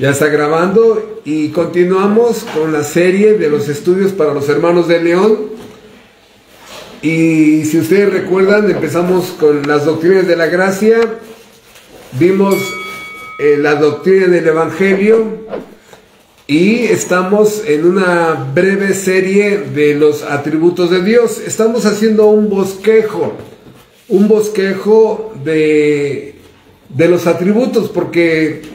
Ya está grabando y continuamos con la serie de los estudios para los hermanos de León. Y si ustedes recuerdan, empezamos con las doctrinas de la gracia, vimos la doctrina del Evangelio y estamos en una breve serie de los atributos de Dios. Estamos haciendo un bosquejo de los atributos, porque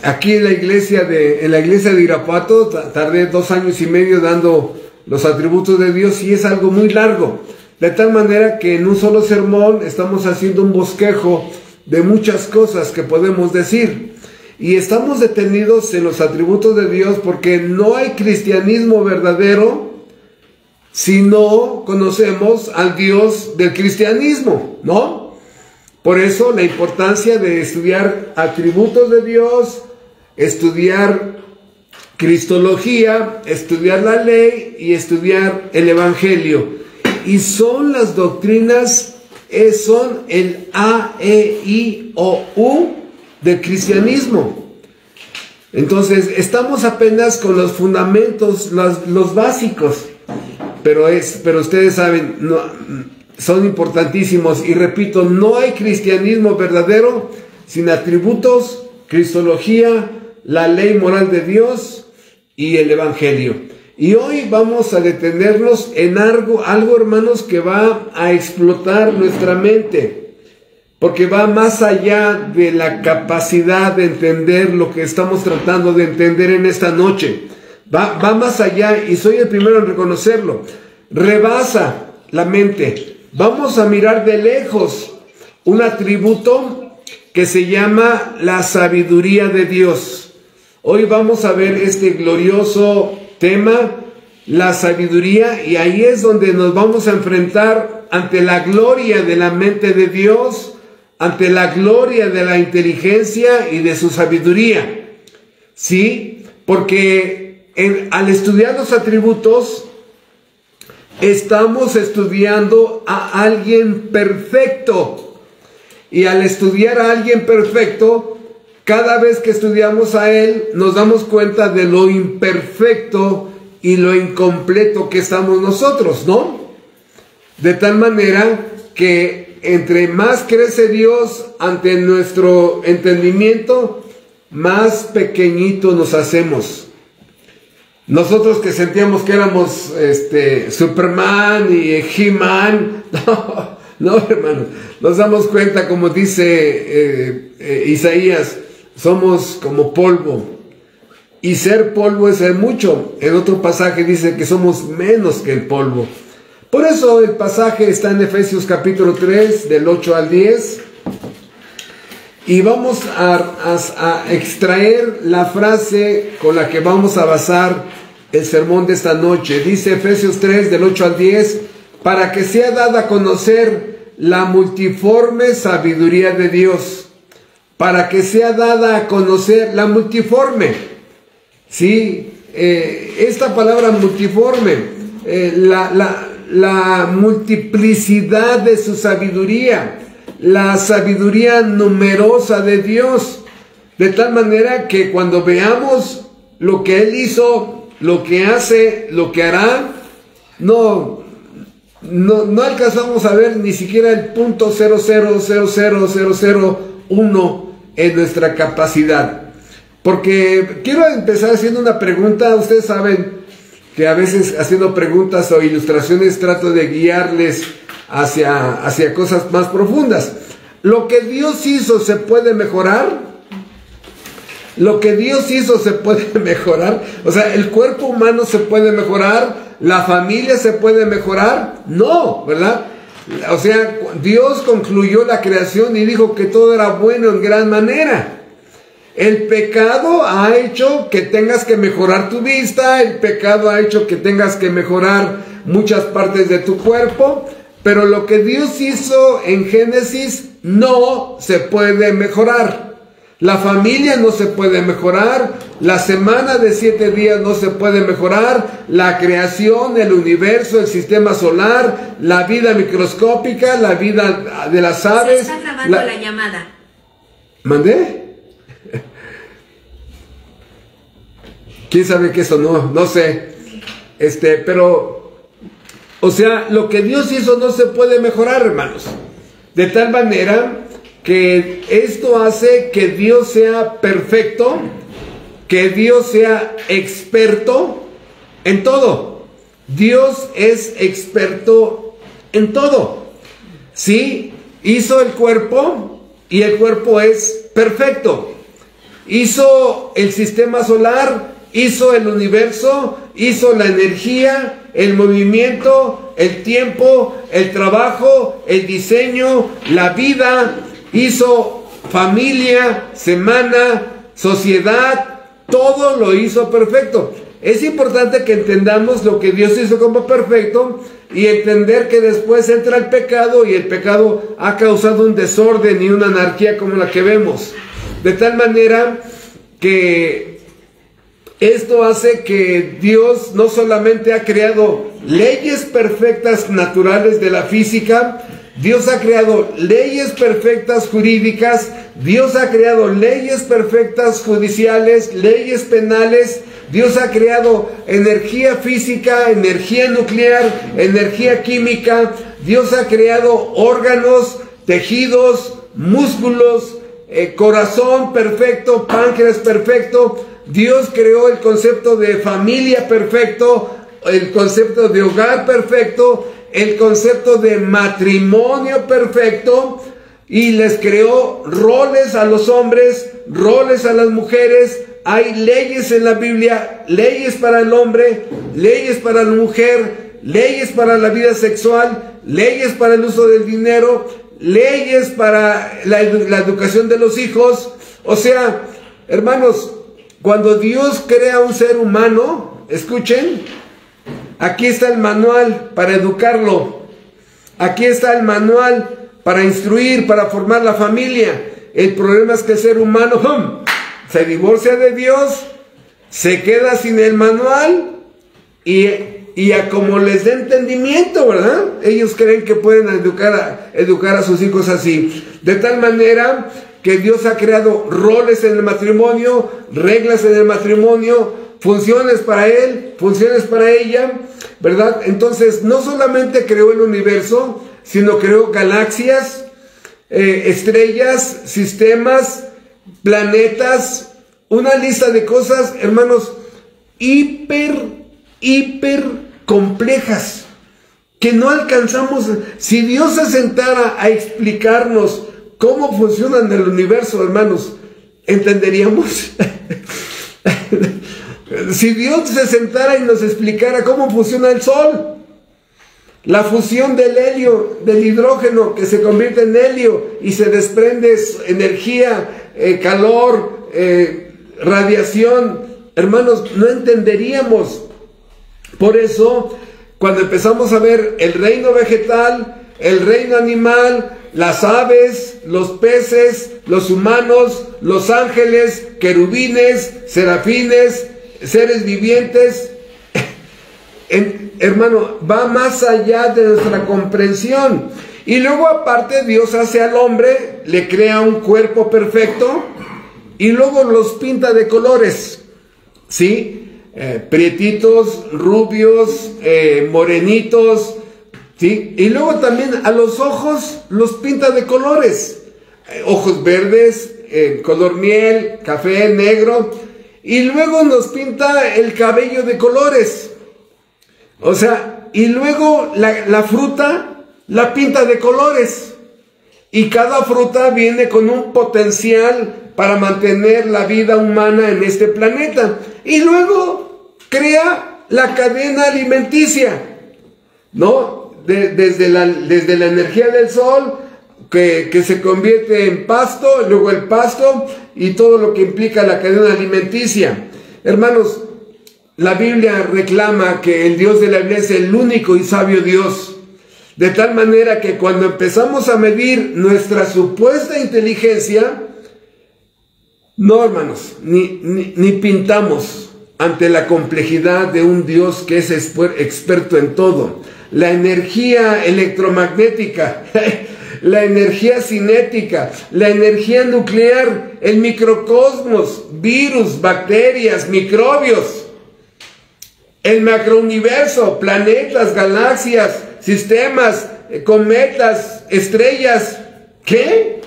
aquí en la iglesia de Irapuato tardé 2 años y medio dando los atributos de Dios y es algo muy largo, de tal manera que en un solo sermón estamos haciendo un bosquejo de muchas cosas que podemos decir, y estamos detenidos en los atributos de Dios porque no hay cristianismo verdadero si no conocemos al Dios del cristianismo, ¿no? Por eso la importancia de estudiar atributos de Dios, estudiar cristología, estudiar la ley y estudiar el Evangelio. Y son las doctrinas, son el A, E, I, O, U del cristianismo. Entonces, estamos apenas con los fundamentos, los básicos, pero ustedes saben, son importantísimos. Y repito, no hay cristianismo verdadero sin atributos, cristología, la ley moral de Dios y el Evangelio. Y hoy vamos a detenernos en algo, hermanos, que va a explotar nuestra mente, porque va más allá de la capacidad de entender lo que estamos tratando de entender en esta noche. Va más allá, y soy el primero en reconocerlo. Rebasa la mente. Vamos a mirar de lejos un atributo que se llama la sabiduría de Dios. Hoy vamos a ver este glorioso tema, la sabiduría, y ahí es donde nos vamos a enfrentar ante la gloria de la mente de Dios, ante la gloria de la inteligencia y de su sabiduría. ¿Sí? Porque al estudiar los atributos, estamos estudiando a alguien perfecto. Y al estudiar a alguien perfecto, cada vez que estudiamos a Él, nos damos cuenta de lo imperfecto y lo incompleto que estamos nosotros, ¿no? De tal manera que entre más crece Dios ante nuestro entendimiento, más pequeñito nos hacemos. Nosotros que sentíamos que éramos Superman y He-Man, no, hermano, nos damos cuenta, como dice Isaías, somos como polvo, y ser polvo es ser mucho. En otro pasaje dice que somos menos que el polvo. Por eso el pasaje está en Efesios capítulo 3, del 8 al 10, y vamos a extraer la frase con la que vamos a basar el sermón de esta noche. Dice Efesios 3, del 8 al 10, para que sea dada a conocer la multiforme sabiduría de Dios. Para que sea dada a conocer la multiforme. ¿Sí? Esta palabra multiforme, la multiplicidad de su sabiduría, la sabiduría numerosa de Dios, de tal manera que cuando veamos lo que Él hizo, lo que hace, lo que hará, no alcanzamos a ver ni siquiera el punto 0.0000001 en nuestra capacidad. Porque quiero empezar haciendo una pregunta. Ustedes saben que a veces haciendo preguntas o ilustraciones trato de guiarles hacia cosas más profundas. ¿Lo que Dios hizo se puede mejorar? ¿Lo que Dios hizo se puede mejorar? O sea, ¿el cuerpo humano se puede mejorar? ¿La familia se puede mejorar? No, ¿verdad? O sea, Dios concluyó la creación y dijo que todo era bueno en gran manera. El pecado ha hecho que tengas que mejorar tu vista, el pecado ha hecho que tengas que mejorar muchas partes de tu cuerpo, pero lo que Dios hizo en Génesis no se puede mejorar. La familia no se puede mejorar, la semana de 7 días no se puede mejorar, la creación, el universo, el sistema solar, la vida microscópica, la vida de las aves. Se está grabando la llamada. ¿Mandé? quién sabe qué eso, no sé. Pero, o sea, lo que Dios hizo no se puede mejorar, hermanos. De tal manera que esto hace que Dios sea perfecto, que Dios sea experto en todo. Dios es experto en todo. Sí, hizo el cuerpo y el cuerpo es perfecto. Hizo el sistema solar, hizo el universo, hizo la energía, el movimiento, el tiempo, el trabajo, el diseño, la vida, hizo familia, semana, sociedad, todo lo hizo perfecto. Es importante que entendamos lo que Dios hizo como perfecto y entender que después entra el pecado y el pecado ha causado un desorden y una anarquía como la que vemos. De tal manera que esto hace que Dios no solamente ha creado leyes perfectas naturales de la física, Dios ha creado leyes perfectas jurídicas, Dios ha creado leyes perfectas judiciales, leyes penales, Dios ha creado energía física, energía nuclear, energía química, Dios ha creado órganos, tejidos, músculos, corazón perfecto, páncreas perfecto. Dios creó el concepto de familia perfecto, el concepto de hogar perfecto, el concepto de matrimonio perfecto, y les creó roles a los hombres, roles a las mujeres. Hay leyes en la Biblia, leyes para el hombre, leyes para la mujer, leyes para la vida sexual, leyes para el uso del dinero, leyes para la educación de los hijos. O sea, hermanos, cuando Dios crea un ser humano, escuchen, aquí está el manual para educarlo, aquí está el manual para instruir, para formar la familia. El problema es que el ser humano se divorcia de Dios, se queda sin el manual y a como les dé entendimiento, ¿verdad? Ellos creen que pueden educar a sus hijos así. De tal manera que Dios ha creado roles en el matrimonio, reglas en el matrimonio, funciones para él, funciones para ella, ¿verdad? Entonces, no solamente creó el universo, sino creó galaxias, estrellas, sistemas, planetas, una lista de cosas, hermanos, hiper complejas, que no alcanzamos. Si Dios se sentara a explicarnos cómo funcionan el universo, hermanos, ¿entenderíamos? Si Dios se sentara y nos explicara cómo funciona el sol, la fusión del helio, del hidrógeno que se convierte en helio y se desprende energía, calor, radiación, hermanos, no entenderíamos. Por eso, cuando empezamos a ver el reino vegetal, el reino animal, las aves, los peces, los humanos, los ángeles, querubines, serafines, seres vivientes, hermano, va más allá de nuestra comprensión. Y luego aparte Dios hace al hombre, le crea un cuerpo perfecto y luego los pinta de colores, ¿sí? Prietitos, rubios, morenitos, ¿sí? Y luego también a los ojos los pinta de colores, ojos verdes, color miel, café, negro, y luego nos pinta el cabello de colores. O sea, y luego la fruta la pinta de colores. Y cada fruta viene con un potencial para mantener la vida humana en este planeta. Y luego crea la cadena alimenticia, ¿no? Desde la energía del sol, que se convierte en pasto, luego el pasto y todo lo que implica la cadena alimenticia. Hermanos, la Biblia reclama que el Dios de la Biblia es el único y sabio Dios. De tal manera que cuando empezamos a medir nuestra supuesta inteligencia, no, hermanos, ni pintamos ante la complejidad de un Dios que es experto en todo. La energía electromagnética, la energía cinética, la energía nuclear, el microcosmos, virus, bacterias, microbios. El macrouniverso, planetas, galaxias, sistemas, cometas, estrellas. ¿Qué?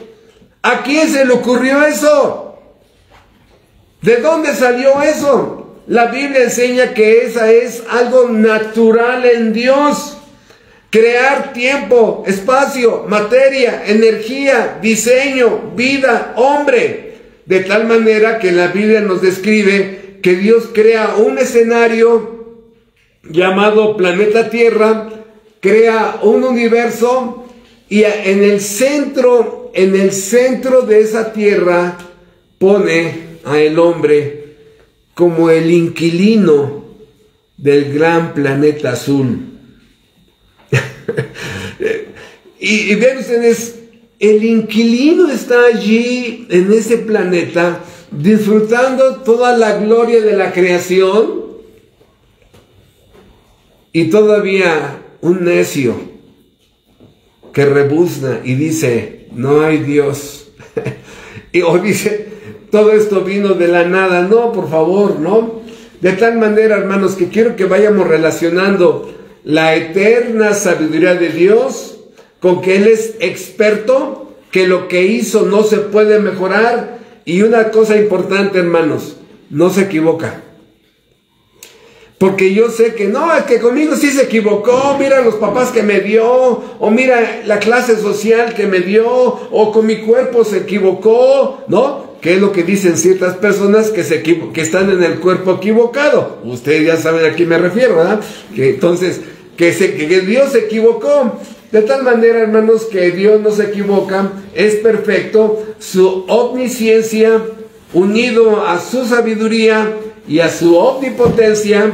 ¿A quién se le ocurrió eso? ¿De dónde salió eso? La Biblia enseña que esa es algo natural en Dios. Crear tiempo, espacio, materia, energía, diseño, vida, hombre. De tal manera que la Biblia nos describe que Dios crea un escenario llamado planeta Tierra, crea un universo y en el centro de esa Tierra pone a el hombre como el inquilino del gran planeta azul. y vean ustedes, el inquilino está allí en ese planeta disfrutando toda la gloria de la creación. Y todavía un necio que rebuzna y dice, no hay Dios. O dice, todo esto vino de la nada. No, por favor, no. De tal manera, hermanos, que quiero que vayamos relacionando la eterna sabiduría de Dios con que Él es experto, que lo que hizo no se puede mejorar. Y una cosa importante, hermanos, no se equivoca. Porque yo sé que no, es que conmigo sí se equivocó, mira los papás que me dio, o mira la clase social que me dio, o con mi cuerpo se equivocó, ¿no? Que es lo que dicen ciertas personas que están en el cuerpo equivocado. Ustedes ya saben a quién me refiero, ¿verdad? Que entonces, que Dios se equivocó. De tal manera, hermanos, que Dios no se equivoca, es perfecto, su omnisciencia, unido a su sabiduría y a su omnipotencia,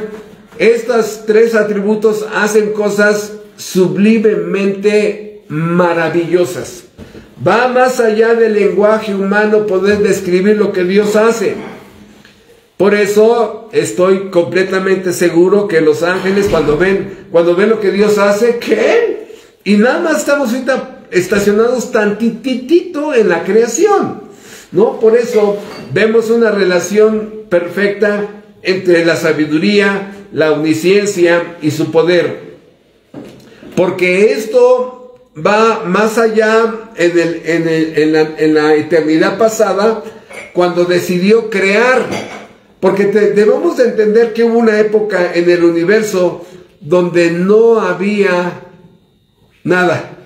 estos tres atributos hacen cosas sublimemente maravillosas. Va más allá del lenguaje humano poder describir lo que Dios hace. Por eso estoy completamente seguro que los ángeles cuando ven lo que Dios hace, ¿qué? Y nada más estamos ahorita estacionados tantitito en la creación, ¿no? Por eso vemos una relación perfecta entre la sabiduría, la omnisciencia y su poder. Porque esto va más allá en la eternidad pasada, cuando decidió crear. Porque debemos de entender que hubo una época en el universo donde no había nada.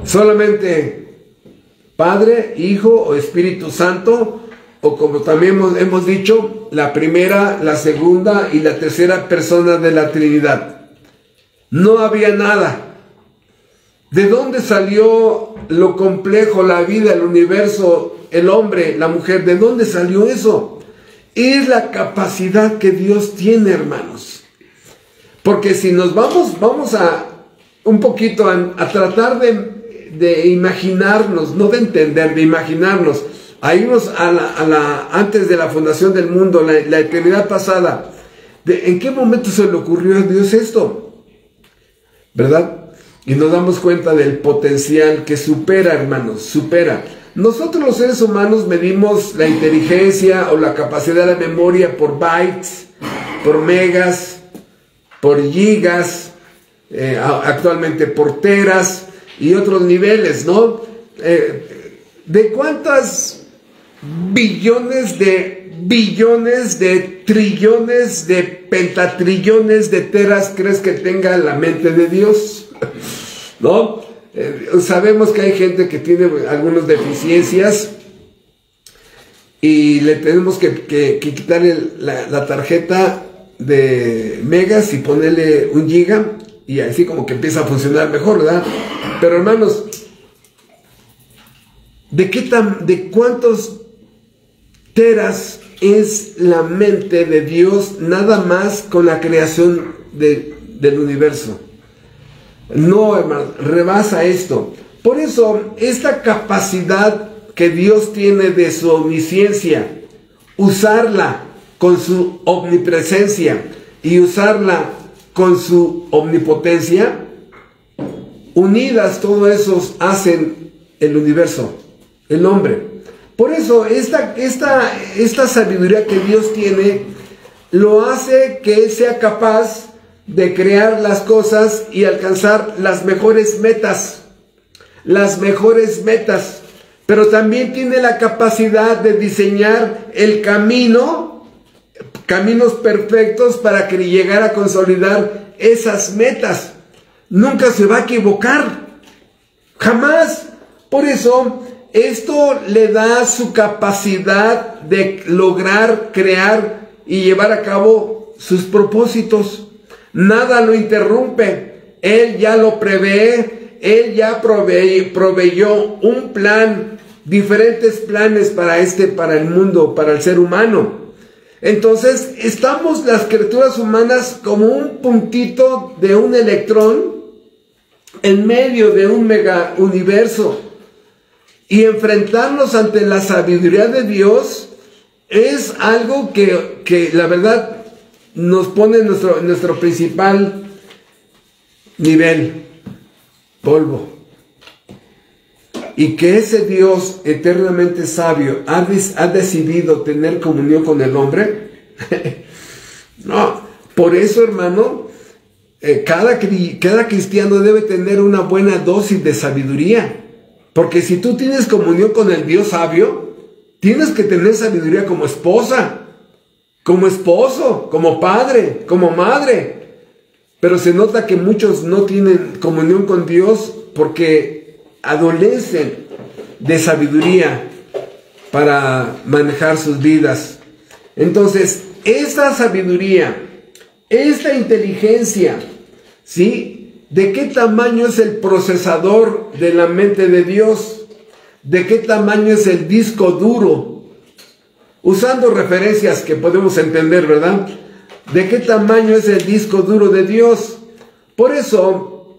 Solamente Padre, Hijo o Espíritu Santo, o como también hemos dicho, la primera, la segunda y la tercera persona de la Trinidad. No había nada. ¿De dónde salió lo complejo, la vida, el universo, el hombre, la mujer? ¿De dónde salió eso? Es la capacidad que Dios tiene, hermanos. Porque si nos vamos a un poquito a tratar de imaginarnos, no de entender, de imaginarnos, a irnos antes de la fundación del mundo, la eternidad pasada. ¿En qué momento se le ocurrió a Dios esto? ¿Verdad? Y nos damos cuenta del potencial que supera, hermanos, supera. Nosotros los seres humanos medimos la inteligencia o la capacidad de la memoria por bytes, por megas, por gigas, actualmente por teras y otros niveles, ¿no? ¿De cuántas billones de trillones de pentatrillones de teras crees que tenga la mente de Dios? ¿No? Sabemos que hay gente que tiene algunas deficiencias y le tenemos que quitarle la tarjeta de megas y ponerle un giga y así como que empieza a funcionar mejor, ¿verdad? Pero hermanos, ¿de cuántos teras es la mente de Dios nada más con la creación del universo? No, hermano, rebasa esto. Por eso, esta capacidad que Dios tiene de su omnisciencia, usarla con su omnipresencia y usarla con su omnipotencia, unidas, todo eso hacen el universo, el hombre. Por eso, esta sabiduría que Dios tiene lo hace que él sea capaz de crear las cosas y alcanzar las mejores metas. Las mejores metas. Pero también tiene la capacidad de diseñar el camino, caminos perfectos para que llegara a consolidar esas metas. Nunca se va a equivocar. Jamás. Por eso, esto le da su capacidad de lograr, crear y llevar a cabo sus propósitos. Nada lo interrumpe. Él ya lo prevé. Él ya proveyó un plan, diferentes planes para el mundo, para el ser humano. Entonces, estamos las criaturas humanas como un puntito de un electrón en medio de un mega universo. Y enfrentarnos ante la sabiduría de Dios es algo que la verdad nos pone en nuestro principal nivel, polvo. Y que ese Dios eternamente sabio ha decidido tener comunión con el hombre. No, por eso, hermano, cada cristiano debe tener una buena dosis de sabiduría. Porque si tú tienes comunión con el Dios sabio, tienes que tener sabiduría como esposa, como esposo, como padre, como madre. Pero se nota que muchos no tienen comunión con Dios porque adolecen de sabiduría para manejar sus vidas. Entonces, esta sabiduría, esta inteligencia, ¿sí? ¿De qué tamaño es el procesador de la mente de Dios? ¿De qué tamaño es el disco duro? Usando referencias que podemos entender, ¿verdad? ¿De qué tamaño es el disco duro de Dios? Por eso,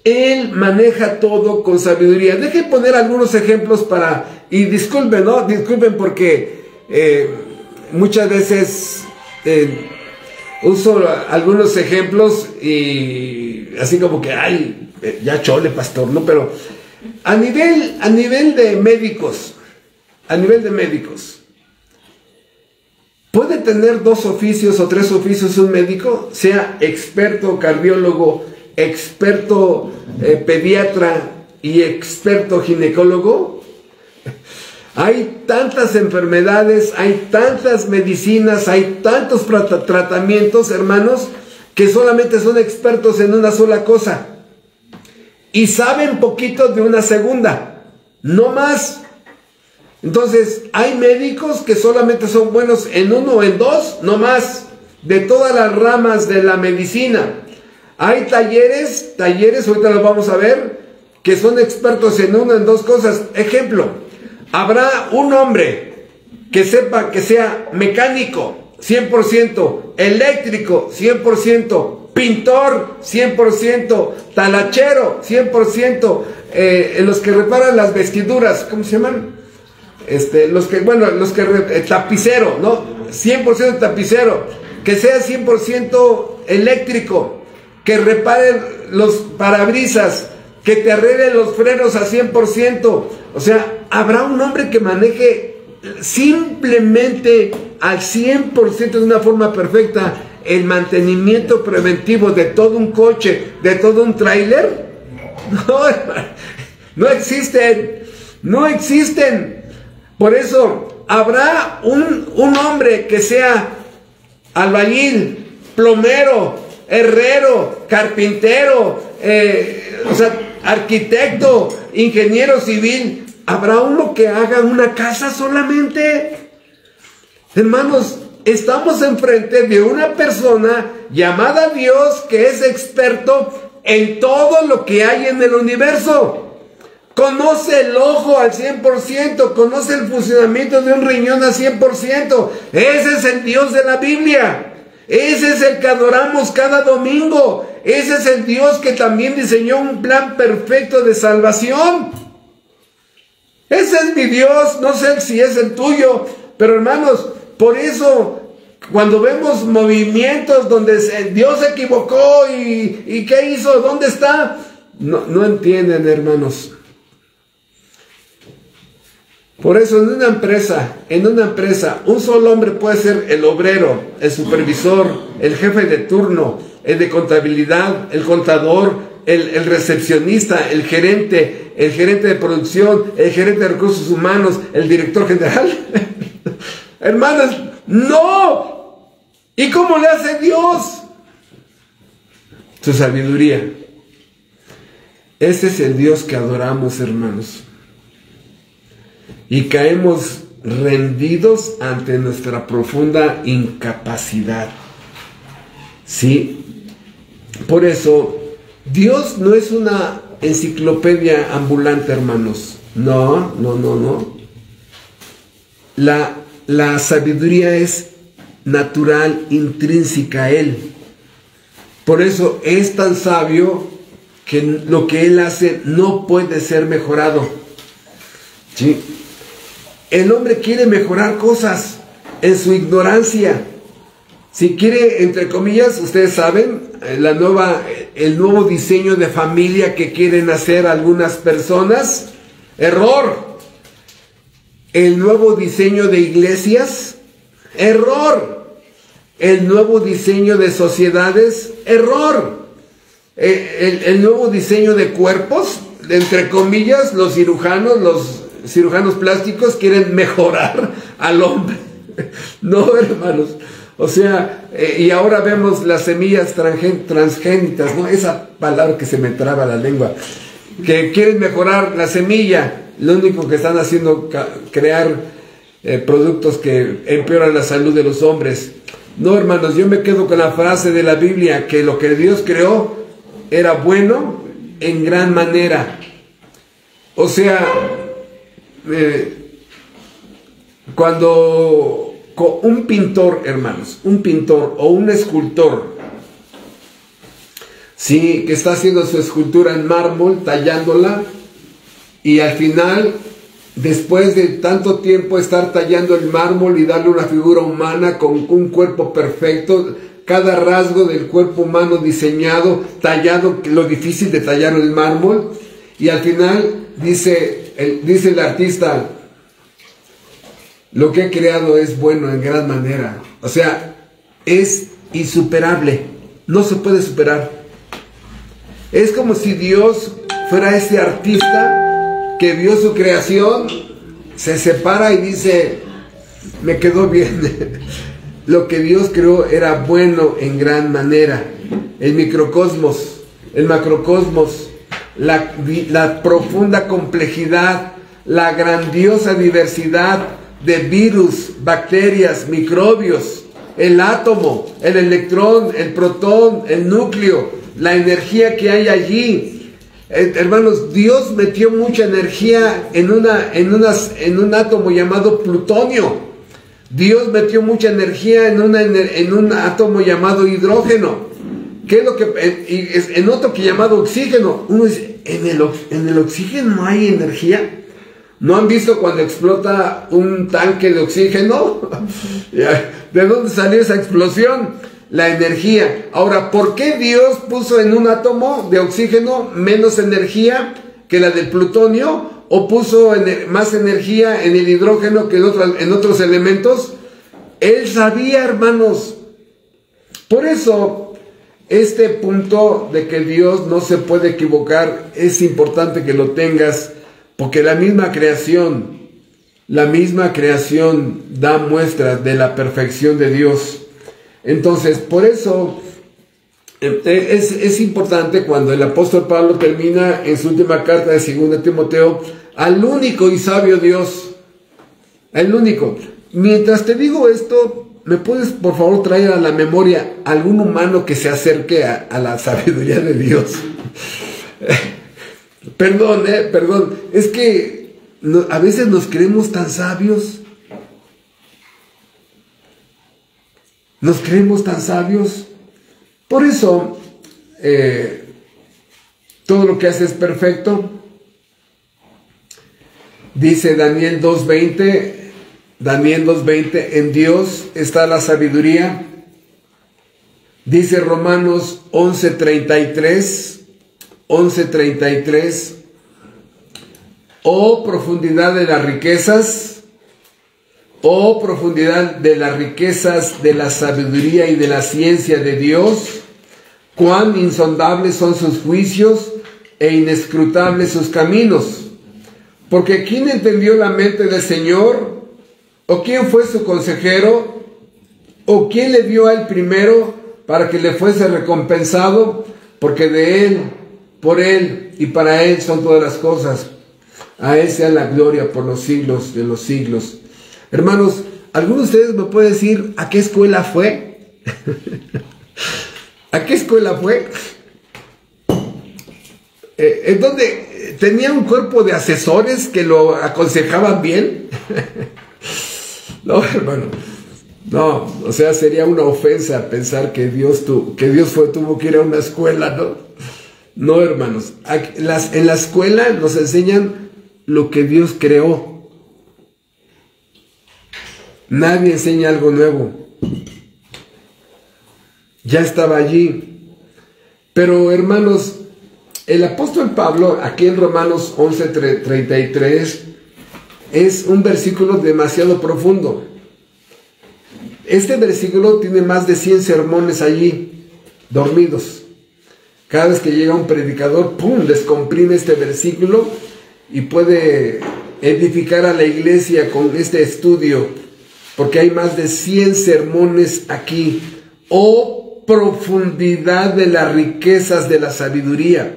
Él maneja todo con sabiduría. Dejen poner algunos ejemplos y disculpen, ¿no? Disculpen porque muchas veces uso algunos ejemplos y así como que, ay, ya chole, pastor, ¿no? Pero a nivel de médicos, ¿puede tener 2 oficios o 3 oficios un médico? Sea experto cardiólogo, experto pediatra y experto ginecólogo. Hay tantas enfermedades, hay tantas medicinas, hay tantos tratamientos, hermanos, que solamente son expertos en una sola cosa. Y saben poquito de una segunda, no más. Entonces, hay médicos que solamente son buenos en uno o en dos, no más, de todas las ramas de la medicina. Hay talleres, ahorita los vamos a ver, que son expertos en una o en dos cosas. Ejemplo, habrá un hombre que sepa, que sea mecánico, 100%, eléctrico, 100%, pintor, 100%, talachero, 100%, los que reparan las vestiduras, ¿cómo se llaman? Tapicero, ¿no? 100% tapicero, que sea 100% eléctrico, que repare los parabrisas, que te arregle los frenos a 100%. O sea, habrá un hombre que maneje simplemente al 100% de una forma perfecta el mantenimiento preventivo de todo un coche, de todo un tráiler. No existen, no existen. Por eso habrá un hombre que sea albañil, plomero, herrero, carpintero, arquitecto, ingeniero civil. ¿Habrá uno que haga una casa solamente? Hermanos, estamos enfrente de una persona llamada Dios que es experto en todo lo que hay en el universo. Conoce el ojo al 100%, conoce el funcionamiento de un riñón al 100%. Ese es el Dios de la Biblia. Ese es el que adoramos cada domingo. Ese es el Dios que también diseñó un plan perfecto de salvación. Ese es mi Dios, no sé si es el tuyo, pero hermanos, por eso cuando vemos movimientos donde Dios se equivocó y ¿qué hizo? ¿Dónde está? No entienden, hermanos. Por eso en una empresa, un solo hombre puede ser el obrero, el supervisor, el jefe de turno, el de contabilidad, el contador, el recepcionista, el gerente de producción, el gerente de recursos humanos, el director general. Hermanos, no. ¿Y cómo le hace Dios? Su sabiduría. Ese es el Dios que adoramos, hermanos. Y caemos rendidos ante nuestra profunda incapacidad. ¿Sí? Por eso, Dios no es una enciclopedia ambulante, hermanos. No. La sabiduría es natural, intrínseca a Él. Por eso es tan sabio que lo que Él hace no puede ser mejorado. ¿Sí? El hombre quiere mejorar cosas en su ignorancia. Si quiere, entre comillas, ustedes saben, el nuevo diseño de familia que quieren hacer algunas personas, error. El nuevo diseño de iglesias, error. El nuevo diseño de sociedades, error. El nuevo diseño de cuerpos, entre comillas, los cirujanos plásticos quieren mejorar al hombre. No, hermanos. O sea, y ahora vemos las semillas transgénitas, ¿no? Esa palabra que se me traba la lengua. Que quieren mejorar la semilla. Lo único que están haciendo es crear productos que empeoran la salud de los hombres. No, hermanos, yo me quedo con la frase de la Biblia, que lo que Dios creó era bueno en gran manera. O sea, cuando un pintor, hermanos, un pintor o un escultor, sí, que está haciendo su escultura en mármol, tallándola, y al final, después de tanto tiempo estar tallando el mármol y darle una figura humana con un cuerpo perfecto, cada rasgo del cuerpo humano diseñado, tallado, lo difícil de tallar el mármol, y al final dice el artista: lo que he creado es bueno en gran manera. O sea, es insuperable, no se puede superar. Es como si Dios fuera ese artista que vio su creación, se separa y dice: me quedó bien. Lo que Dios creó era bueno en gran manera. El microcosmos, el macrocosmos, la profunda complejidad, la grandiosa diversidad de virus, bacterias, microbios, el átomo, el electrón, el protón, el núcleo, la energía que hay allí. Hermanos, Dios metió mucha energía en un átomo llamado plutonio. Dios metió mucha energía en un átomo llamado hidrógeno. ¿Qué es lo que en otro que llamado oxígeno? Uno dice: ¿en el oxígeno no hay energía? ¿No han visto cuando explota un tanque de oxígeno? ¿De dónde salió esa explosión? La energía. Ahora, ¿por qué Dios puso en un átomo de oxígeno menos energía que la del plutonio? ¿O puso más energía en el hidrógeno que en otros elementos? Él sabía, hermanos. Por eso, este punto de que Dios no se puede equivocar es importante que lo tengas, porque la misma creación da muestras de la perfección de Dios. Entonces, por eso es importante cuando el apóstol Pablo termina en su última carta de 2 Timoteo: al único y sabio Dios, el único. Mientras te digo esto, ¿me puedes por favor traer a la memoria algún humano que se acerque a la sabiduría de Dios? Perdón, es que a veces nos creemos tan sabios. Nos creemos tan sabios. Por eso, todo lo que hace es perfecto. Dice Daniel 2:20, en Dios está la sabiduría. Dice Romanos 11:33, Oh profundidad de las riquezas, oh profundidad de las riquezas de la sabiduría y de la ciencia de Dios, cuán insondables son sus juicios e inescrutables sus caminos. Porque ¿quién entendió la mente del Señor? ¿O quién fue su consejero? ¿O quién le dio a él primero para que le fuese recompensado? Porque de él, por él y para él son todas las cosas. A él sea la gloria por los siglos de los siglos. Hermanos, ¿alguno de ustedes me puede decir a qué escuela fue? ¿A qué escuela fue? ¿En donde tenía un cuerpo de asesores que lo aconsejaban bien? No, hermano. No, o sea, sería una ofensa pensar que Dios tuvo que ir a una escuela, ¿no? No, hermanos. En la escuela nos enseñan lo que Dios creó. Nadie enseña algo nuevo. Ya estaba allí. Pero, hermanos, el apóstol Pablo, aquí en Romanos 11:33, es un versículo demasiado profundo. Este versículo tiene más de 100 sermones allí, dormidos. Cada vez que llega un predicador, ¡pum!, descomprime este versículo y puede edificar a la iglesia con este estudio, porque hay más de 100 sermones aquí. ¡Oh profundidad de las riquezas de la sabiduría!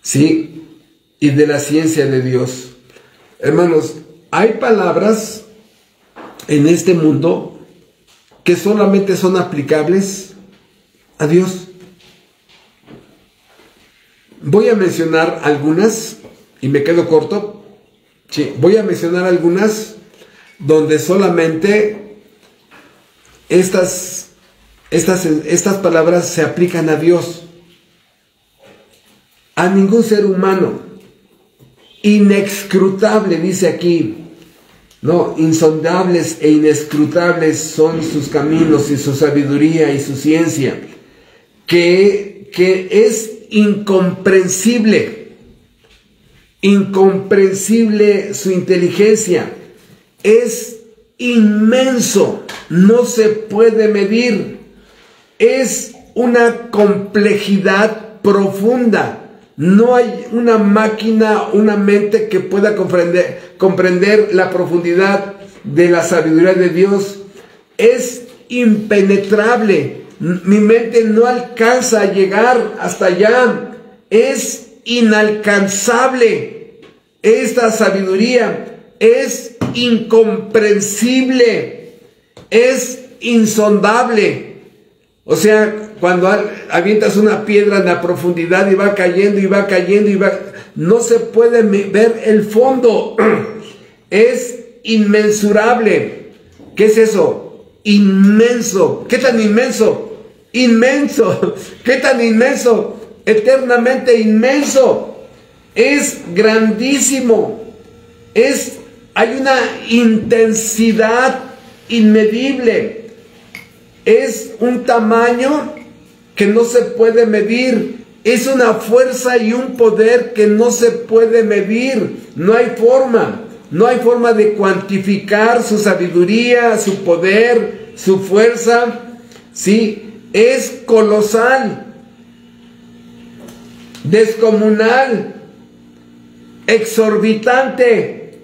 Sí, y de la ciencia de Dios. Hermanos, hay palabras en este mundo que solamente son aplicables a Dios. Voy a mencionar algunas y me quedo corto. Sí, voy a mencionar algunas donde solamente estas palabras se aplican a Dios, a ningún ser humano. Inescrutable, dice aquí. No, insondables e inescrutables son sus caminos y su sabiduría y su ciencia, que es incomprensible su inteligencia, es inmenso, no se puede medir, es una complejidad profunda. No hay una máquina, una mente que pueda comprender la profundidad de la sabiduría de Dios. Es impenetrable. Mi mente no alcanza a llegar hasta allá. Es inalcanzable. Esta sabiduría es incomprensible. Es insondable. O sea, cuando avientas una piedra en la profundidad y va cayendo y va cayendo y va, no se puede ver el fondo. Es inmensurable. ¿Qué es eso? Inmenso. ¿Qué tan inmenso? Inmenso. ¿Qué tan inmenso? Eternamente inmenso. Es grandísimo. Hay una intensidad inmedible. Es un tamaño que no se puede medir. Es una fuerza y un poder que no se puede medir. No hay forma. No hay forma de cuantificar su sabiduría, su poder, su fuerza. Sí, es colosal, descomunal, exorbitante,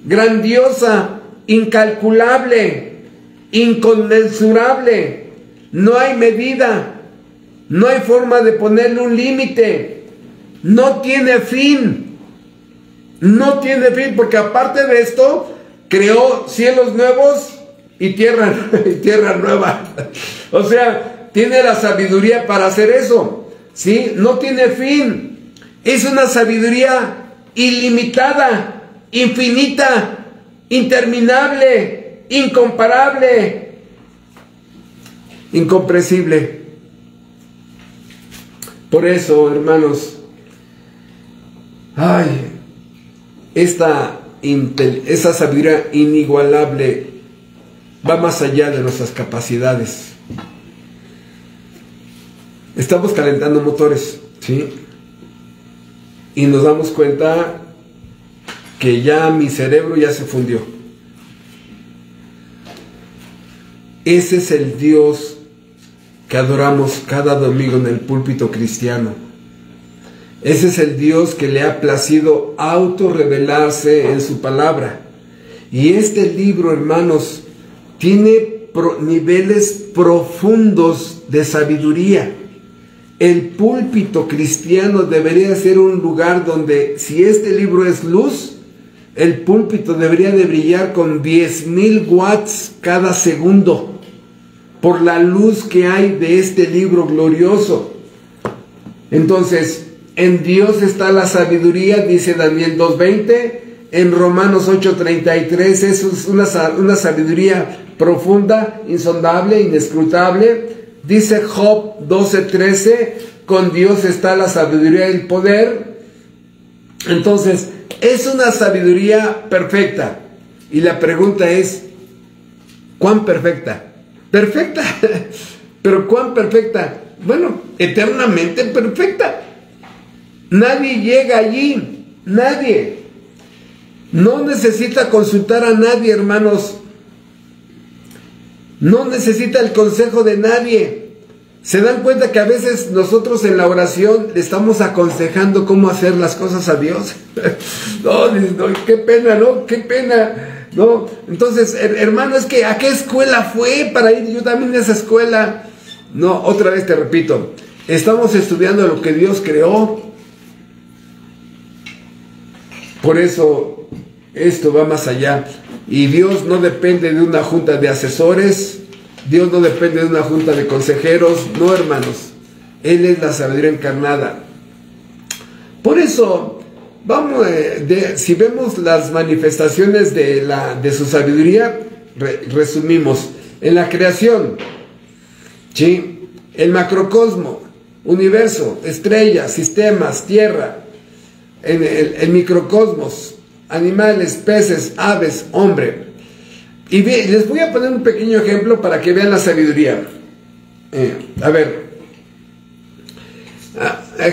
grandiosa, incalculable, inconmensurable. No hay medida, no hay forma de ponerle un límite. No tiene fin, no tiene fin, porque aparte de esto, creó cielos nuevos y tierra nueva. O sea, tiene la sabiduría para hacer eso, ¿sí? No tiene fin. Es una sabiduría ilimitada, infinita, interminable, incomparable, incomprensible. Por eso, hermanos, esa sabiduría inigualable va más allá de nuestras capacidades. Estamos calentando motores, ¿sí? y nos damos cuenta que ya mi cerebro ya se fundió. Ese es el Dios que adoramos cada domingo en el púlpito cristiano. Ese es el Dios que le ha placido autorrevelarse en su palabra. Y este libro, hermanos, tiene niveles profundos de sabiduría. El púlpito cristiano debería ser un lugar donde, si este libro es luz, el púlpito debería de brillar con 10,000 watts cada segundo, por la luz que hay de este libro glorioso. Entonces, en Dios está la sabiduría, dice Daniel 2:20, en Romanos 8:33, eso es una sabiduría profunda, insondable, inescrutable. Dice Job 12:13, con Dios está la sabiduría y el poder. Entonces, es una sabiduría perfecta. Y la pregunta es, ¿cuán perfecta? Perfecta. Pero ¿cuán perfecta? Bueno, eternamente perfecta. Nadie llega allí. Nadie. No necesita consultar a nadie, hermanos. No necesita el consejo de nadie. ¿Se dan cuenta que a veces nosotros en la oración le estamos aconsejando cómo hacer las cosas a Dios? No, qué pena, ¿no? Qué pena, ¿no? Entonces, hermano, es que ¿a qué escuela fue para ir yo también a esa escuela? No, otra vez te repito, estamos estudiando lo que Dios creó. Por eso, esto va más allá. Y Dios no depende de una junta de asesores. Dios no depende de una junta de consejeros. No, hermanos. Él es la sabiduría encarnada. Por eso, si vemos las manifestaciones de su sabiduría, resumimos. En la creación, ¿sí? El macrocosmo, universo, estrellas, sistemas, tierra. En el microcosmos, animales, peces, aves, hombre. Y les voy a poner un pequeño ejemplo para que vean la sabiduría. A ver,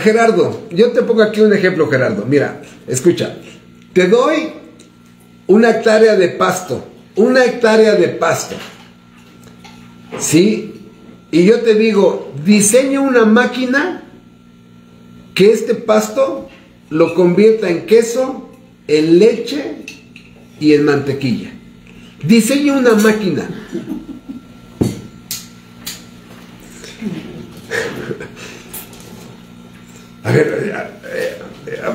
Gerardo, yo te pongo aquí un ejemplo, Gerardo. Mira, escucha, te doy una hectárea de pasto, ¿sí? Y yo te digo, diseña una máquina que este pasto lo convierta en queso, en leche y en mantequilla. Diseña una máquina. A ver,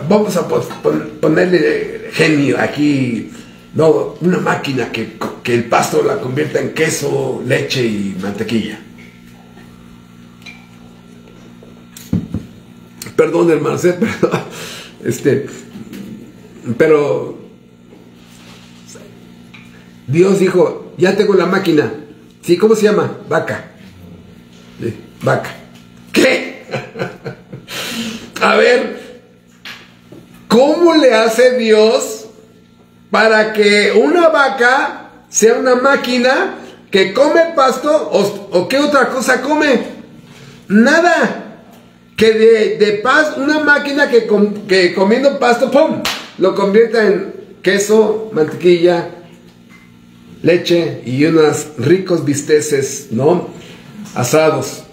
vamos a ponerle genio aquí. No, una máquina que el pasto la convierta en queso, leche y mantequilla. Perdón, hermanos, pero Dios dijo, ya tengo la máquina. ¿Sí? ¿Cómo se llama? Vaca. Sí, vaca. ¿Qué? A ver, ¿cómo le hace Dios para que una vaca sea una máquina que come pasto o qué otra cosa come? Nada. Que de pasto, una máquina que comiendo pasto, ¡pum!, lo convierta en queso, mantequilla, leche y unos ricos bisteces, ¿no? Asados.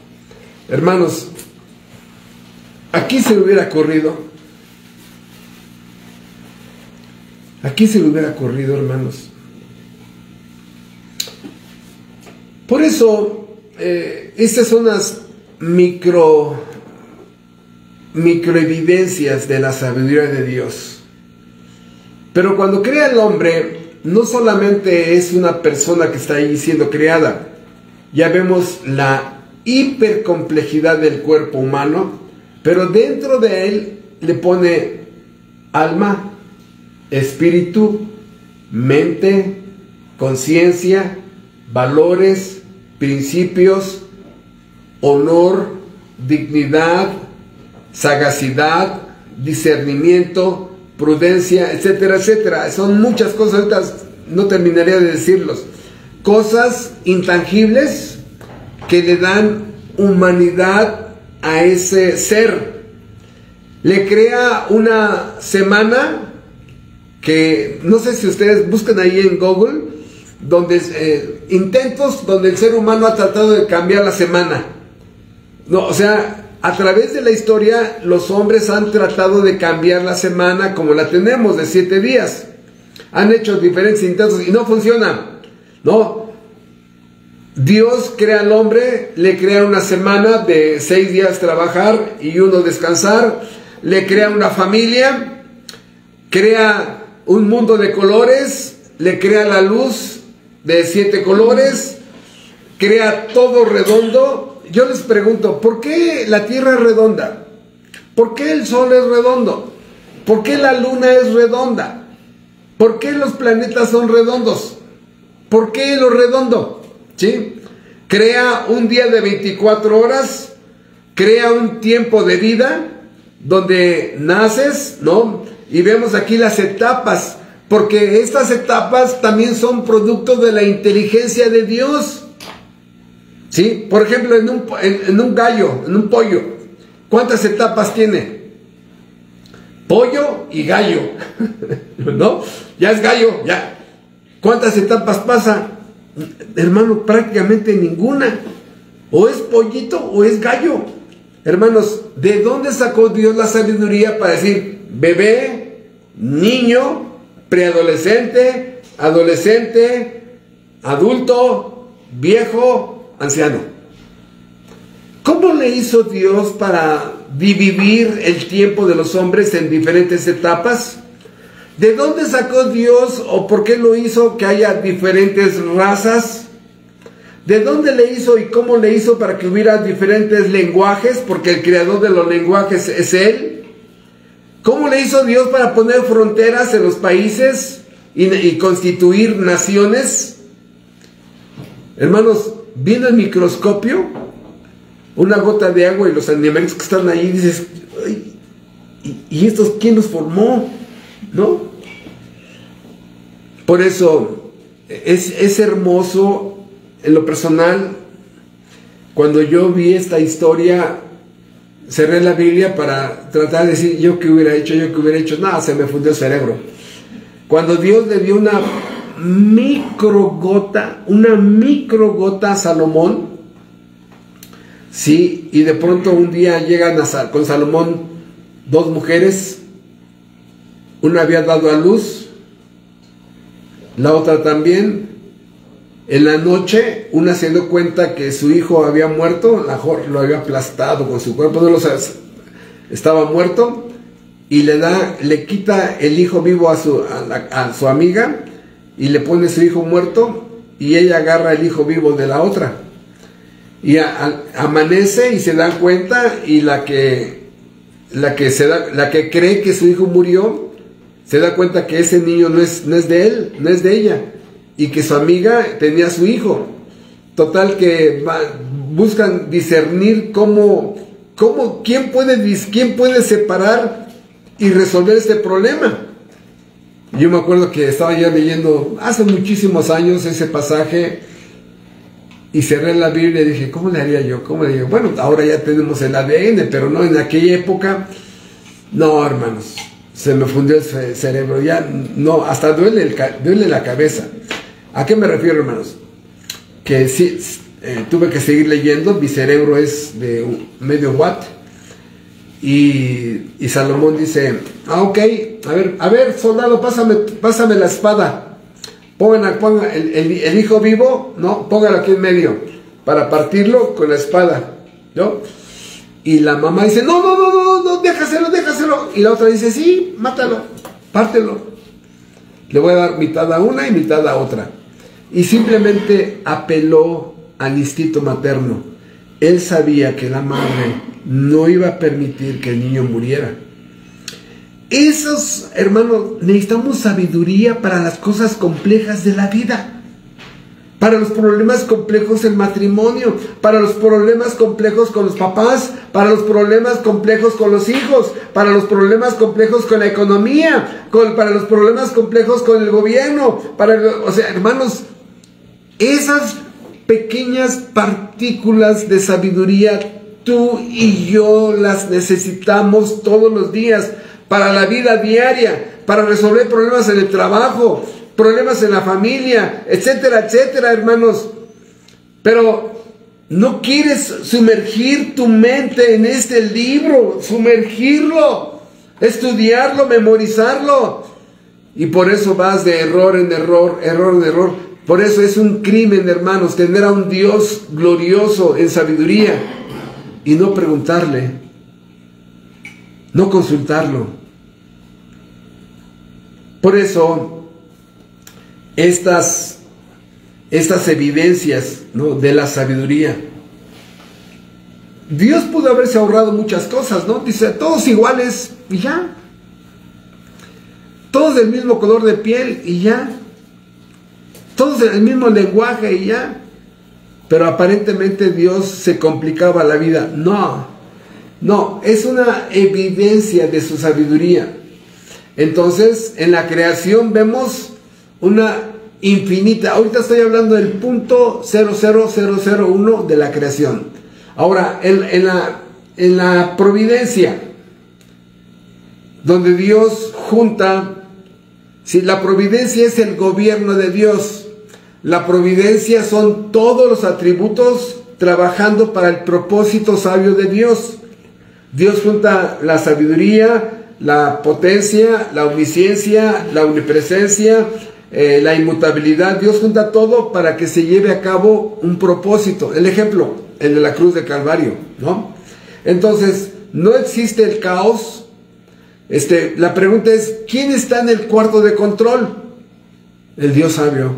Hermanos, aquí se le hubiera ocurrido. Hermanos. Por eso, estas son las microevidencias de la sabiduría de Dios. Pero cuando crea el hombre, no solamente es una persona que está ahí siendo creada. Ya vemos la hipercomplejidad del cuerpo humano, pero dentro de él le pone alma, espíritu, mente, conciencia, valores, principios, honor, dignidad, sagacidad, discernimiento, prudencia, etcétera, etcétera. Son muchas cosas, ahorita no terminaría de decirlos. Cosas intangibles que le dan humanidad a ese ser. le crea una semana que, no sé si ustedes buscan ahí en Google, donde intentos donde el ser humano ha tratado de cambiar la semana. No, o sea, a través de la historia los hombres han tratado de cambiar la semana como la tenemos, de 7 días. Han hecho diferentes intentos y no funciona. No. Dios crea al hombre, le crea una semana de 6 días trabajar y 1 descansar. Le crea una familia, crea un mundo de colores, le crea la luz de 7 colores, crea todo redondo. Yo les pregunto, ¿por qué la tierra es redonda? ¿Por qué el sol es redondo? ¿Por qué la luna es redonda? ¿Por qué los planetas son redondos? ¿Por qué lo redondo? ¿Sí? Crea un día de 24 horas, crea un tiempo de vida donde naces, ¿no? Y vemos aquí las etapas, porque estas etapas también son producto de la inteligencia de Dios. ¿Sí? Por ejemplo, en un gallo, en un pollo, ¿cuántas etapas tiene? Pollo y gallo, ¿no? Ya es gallo, ya. ¿Cuántas etapas pasa? Hermano, prácticamente ninguna. O es pollito o es gallo. Hermanos, ¿de dónde sacó Dios la sabiduría para decir bebé, niño, preadolescente, adolescente, adulto, viejo, anciano? ¿Cómo le hizo Dios para dividir el tiempo de los hombres en diferentes etapas? ¿De dónde sacó Dios o por qué lo hizo que haya diferentes razas? ¿De dónde le hizo y cómo le hizo para que hubiera diferentes lenguajes? Porque el creador de los lenguajes es Él. ¿Cómo le hizo Dios para poner fronteras en los países y constituir naciones? Hermanos, viendo el microscopio, una gota de agua y los animales que están ahí, dices, ay, ¿y estos quién los formó? ¿No? Por eso es hermoso. En lo personal, cuando yo vi esta historia, cerré la Biblia para tratar de decir yo qué hubiera hecho, nada, se me fundió el cerebro. Cuando Dios le dio una microgota a Salomón, sí, y de pronto un día llegan con Salomón 2 mujeres, una había dado a luz, la otra también. En la noche, una se dio cuenta que su hijo había muerto, lo había aplastado con su cuerpo, no lo sabes, estaba muerto, y le quita el hijo vivo a su amiga, y le pone su hijo muerto, y ella agarra el hijo vivo de la otra. Y amanece y se dan cuenta, y la que cree que su hijo murió, se da cuenta que ese niño no es de él, no es de ella, y que su amiga tenía a su hijo. Total que buscan discernir quién puede separar y resolver este problema. Yo me acuerdo que estaba ya leyendo hace muchísimos años ese pasaje y cerré la Biblia y dije, ¿cómo le haría yo? Bueno, ahora ya tenemos el ADN, pero no, en aquella época, no, hermanos, se me fundió el cerebro, ya no, hasta duele la cabeza. ¿A qué me refiero, hermanos? Que sí, tuve que seguir leyendo, mi cerebro es de medio watt. Y Salomón dice, ok, a ver, soldado, pásame la espada. Pongan el hijo vivo, ¿no? Póngalo aquí en medio, para partirlo con la espada, ¿no? Y la mamá dice, no, déjaselo. Y la otra dice, sí, mátalo, pártelo. Le voy a dar mitad a una y mitad a otra. Y simplemente apeló al instinto materno. Él sabía que la madre no iba a permitir que el niño muriera. Esos, hermanos, necesitamos sabiduría para las cosas complejas de la vida. Para los problemas complejos del matrimonio, para los problemas complejos con los papás, para los problemas complejos con los hijos, para los problemas complejos con la economía, para los problemas complejos con el gobierno, o sea, hermanos, esas pequeñas partículas de sabiduría tú y yo las necesitamos todos los días para la vida diaria, para resolver problemas en el trabajo, problemas en la familia, etcétera, etcétera, hermanos. Pero no quieres sumergir tu mente en este libro, sumergirlo, estudiarlo, memorizarlo. Y por eso vas de error en error, error en error. Por eso es un crimen, hermanos, tener a un Dios glorioso en sabiduría y no preguntarle, no consultarlo. Por eso, estas evidencias, ¿no?, de la sabiduría. Dios pudo haberse ahorrado muchas cosas, ¿no? Dice, todos iguales y ya. Todos del mismo color de piel y ya. Todos del mismo lenguaje y ya. Pero aparentemente Dios se complicaba la vida. No, no, es una evidencia de su sabiduría. Entonces, en la creación vemos una infinita. Ahorita estoy hablando del punto 00001 de la creación. Ahora, en la providencia, donde Dios junta, si la providencia es el gobierno de Dios, la providencia son todos los atributos trabajando para el propósito sabio de Dios. Dios junta la sabiduría, la potencia, la omnisciencia, la omnipresencia, la inmutabilidad. Dios junta todo para que se lleve a cabo un propósito. El ejemplo, el de la cruz de Calvario, ¿no? Entonces, no existe el caos. La pregunta es, ¿quién está en el cuarto de control? El Dios sabio.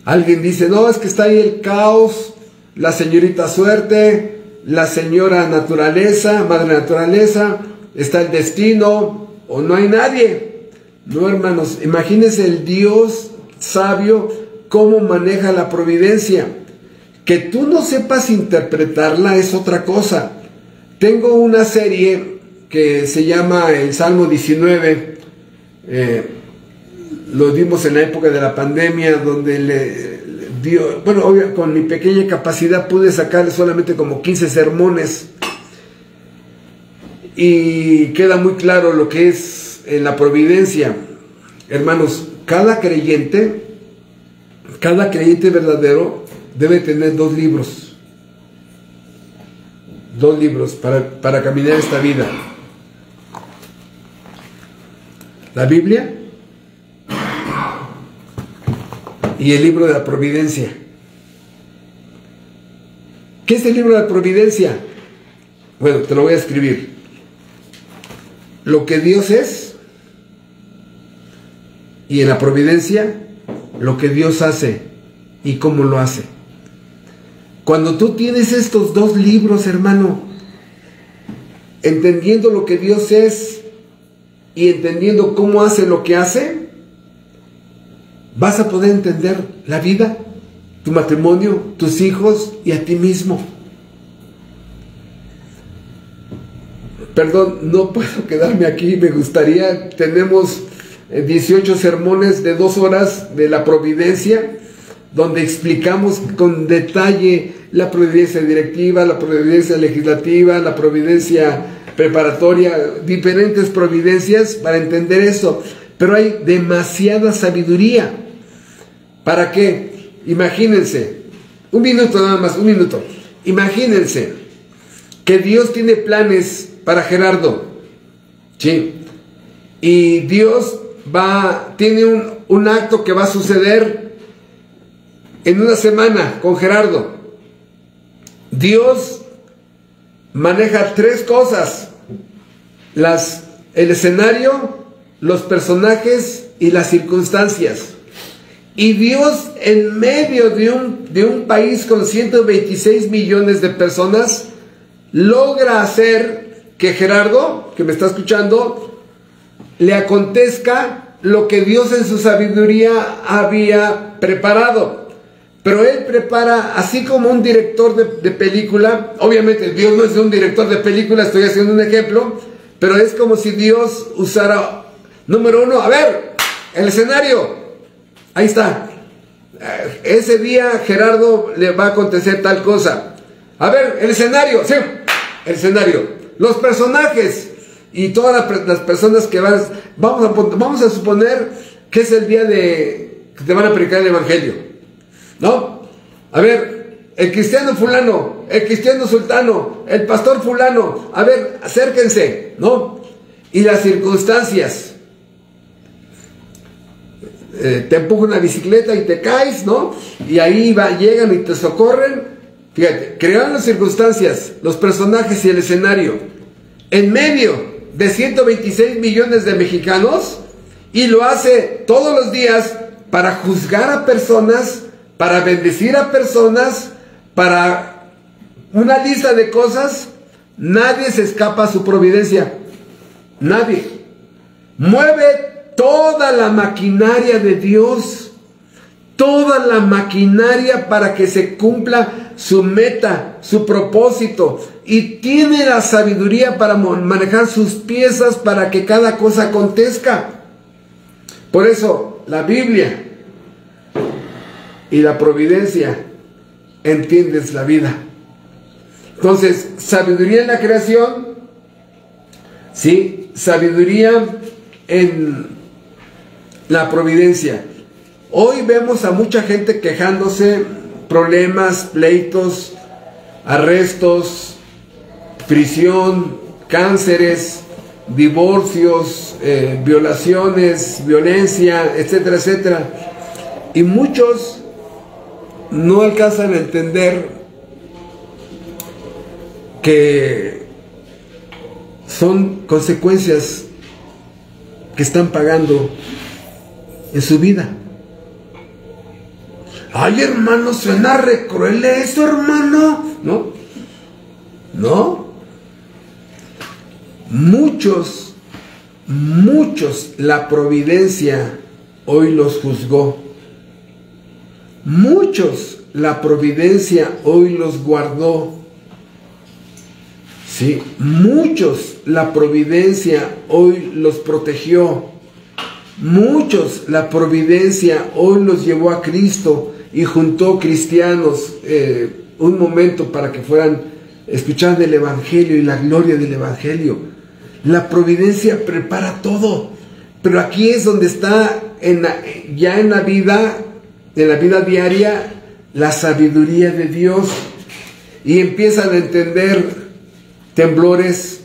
Alguien dice, no, es que está ahí el caos, la señorita suerte, la señora naturaleza, madre naturaleza, está el destino, o no hay nadie. No, hermanos, imagínense el Dios sabio, cómo maneja la providencia. Que tú no sepas interpretarla es otra cosa. Tengo una serie que se llama el Salmo 19, lo dimos en la época de la pandemia, donde le dio, bueno, obvio, con mi pequeña capacidad pude sacarle solamente como 15 sermones, y queda muy claro lo que es la providencia. Hermanos, cada creyente verdadero debe tener dos libros para caminar esta vida: la Biblia y el libro de la providencia. ¿Qué es el libro de la providencia? Bueno, te lo voy a escribir. Lo que Dios es, y en la providencia, lo que Dios hace y cómo lo hace. Cuando tú tienes estos dos libros, hermano, entendiendo lo que Dios es y entendiendo cómo hace lo que hace, vas a poder entender la vida, tu matrimonio, tus hijos y a ti mismo. Perdón, no puedo quedarme aquí, me gustaría. Tenemos 18 sermones de 2 horas de la providencia, donde explicamos con detalle la providencia directiva, la providencia legislativa, la providencia preparatoria, diferentes providencias para entender eso. Pero hay demasiada sabiduría. ¿Para qué? Imagínense, un minuto nada más, un minuto. Imagínense que Dios tiene planes para Gerardo, ¿sí? Y Dios tiene un acto que va a suceder en una semana con Gerardo. Dios maneja 3 cosas: el escenario, los personajes y las circunstancias. Y Dios, en medio de un país con 126 millones de personas, logra hacer que Gerardo, que me está escuchando, le acontezca lo que Dios en su sabiduría había preparado. Pero Él prepara, así como un director de película. Obviamente Dios no es un director de película, estoy haciendo un ejemplo, pero es como si Dios usara, número 1, a ver, el escenario, ahí está. Ese día Gerardo le va a acontecer tal cosa. A ver, el escenario, sí, el escenario. Los personajes y todas las personas que van, vamos a suponer que es el día que te van a predicar el evangelio, ¿no? A ver, el cristiano fulano, el cristiano sultano, el pastor fulano, a ver, acérquense, ¿no? Y las circunstancias. Te empuja una bicicleta y te caes, ¿no? Y ahí llegan y te socorren. Fíjate, crearon las circunstancias, los personajes y el escenario en medio de 126 millones de mexicanos, y lo hace todos los días para juzgar a personas, para bendecir a personas, para una lista de cosas. Nadie se escapa a su providencia. Nadie. Mueve toda la maquinaria de Dios, toda la maquinaria para que se cumpla su meta, su propósito, y tiene la sabiduría para manejar sus piezas para que cada cosa acontezca. Por eso la Biblia y la providencia, entiendes la vida. Entonces, sabiduría en la creación, sí, sabiduría en la providencia. Hoy vemos a mucha gente quejándose, problemas, pleitos, arrestos, prisión, cánceres, divorcios, violaciones, violencia, etcétera, etcétera. Y muchos no alcanzan a entender que son consecuencias que están pagando en su vida. Ay, hermano, suena re cruel eso, hermano. No, no. Muchos, la providencia hoy los juzgó. Muchos, la providencia hoy los guardó. Sí, muchos, la providencia hoy los protegió. Muchos, la providencia hoy los llevó a Cristo y juntó cristianos un momento para que fueran escuchando el evangelio y la gloria del evangelio. La providencia prepara todo, pero aquí es donde está ya en la vida diaria, la sabiduría de Dios, y empiezan a entender temblores,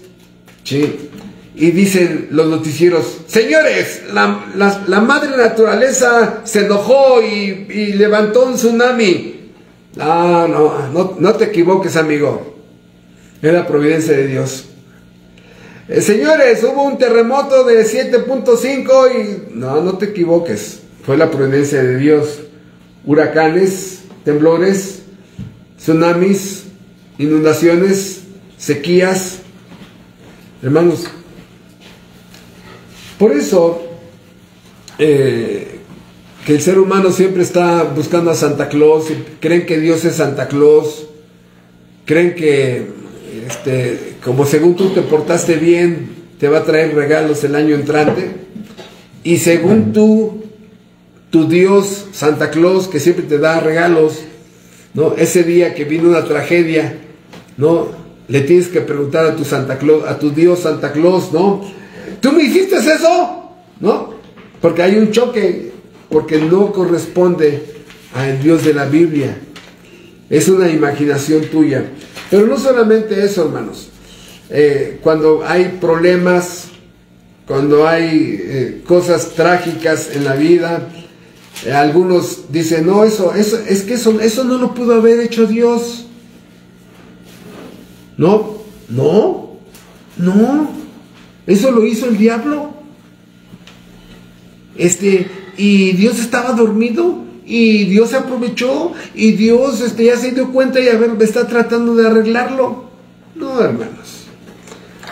¿sí? Y dicen los noticieros: señores, la madre naturaleza se enojó y levantó un tsunami. No te equivoques, amigo. Es la providencia de Dios. Señores, hubo un terremoto de 7.5 y... No te equivoques. Fue la providencia de Dios. Huracanes, temblores, tsunamis, inundaciones, sequías. Hermanos, por eso que el ser humano siempre está buscando a Santa Claus, creen que Dios es Santa Claus, creen que como según tú te portaste bien, te va a traer regalos el año entrante, y según tu Dios, Santa Claus, que siempre te da regalos, ¿no? Ese día que vino una tragedia, ¿no? Le tienes que preguntar a tu Santa Claus, a tu Dios Santa Claus, ¿no? ¿Tú me hiciste eso? ¿No? Porque hay un choque, porque no corresponde al Dios de la Biblia. Es una imaginación tuya. Pero no solamente eso, hermanos. Cuando hay problemas, cuando hay cosas trágicas en la vida, algunos dicen: no, eso no lo pudo haber hecho Dios. No, eso lo hizo el diablo. Y Dios estaba dormido, y Dios se aprovechó, y Dios ya se dio cuenta y está tratando de arreglarlo. No, hermanos.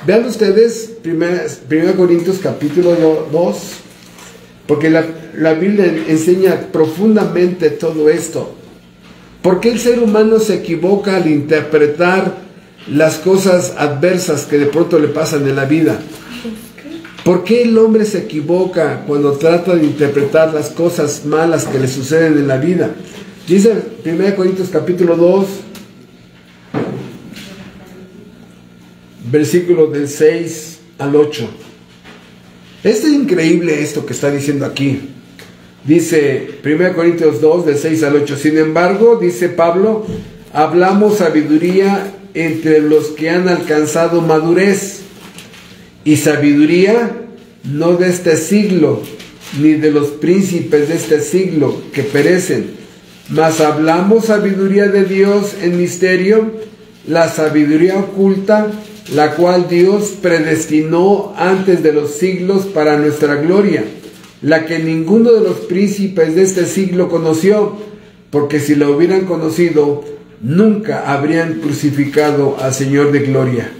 Vean ustedes 1 Corintios capítulo 2, porque la Biblia enseña profundamente todo esto. ¿Por qué el ser humano se equivoca al interpretar las cosas adversas que de pronto le pasan en la vida? ¿Por qué el hombre se equivoca cuando trata de interpretar las cosas malas que le suceden en la vida? Dice 1 Corintios capítulo 2, versículo del 6 al 8. Es increíble esto que está diciendo aquí. Dice 1 Corintios 2, del 6 al 8. Sin embargo, dice Pablo, hablamos sabiduría entre los que han alcanzado madurez, y sabiduría no de este siglo, ni de los príncipes de este siglo que perecen, mas hablamos sabiduría de Dios en misterio, la sabiduría oculta, la cual Dios predestinó antes de los siglos para nuestra gloria, la que ninguno de los príncipes de este siglo conoció, porque si la hubieran conocido, nunca habrían crucificado al Señor de gloria.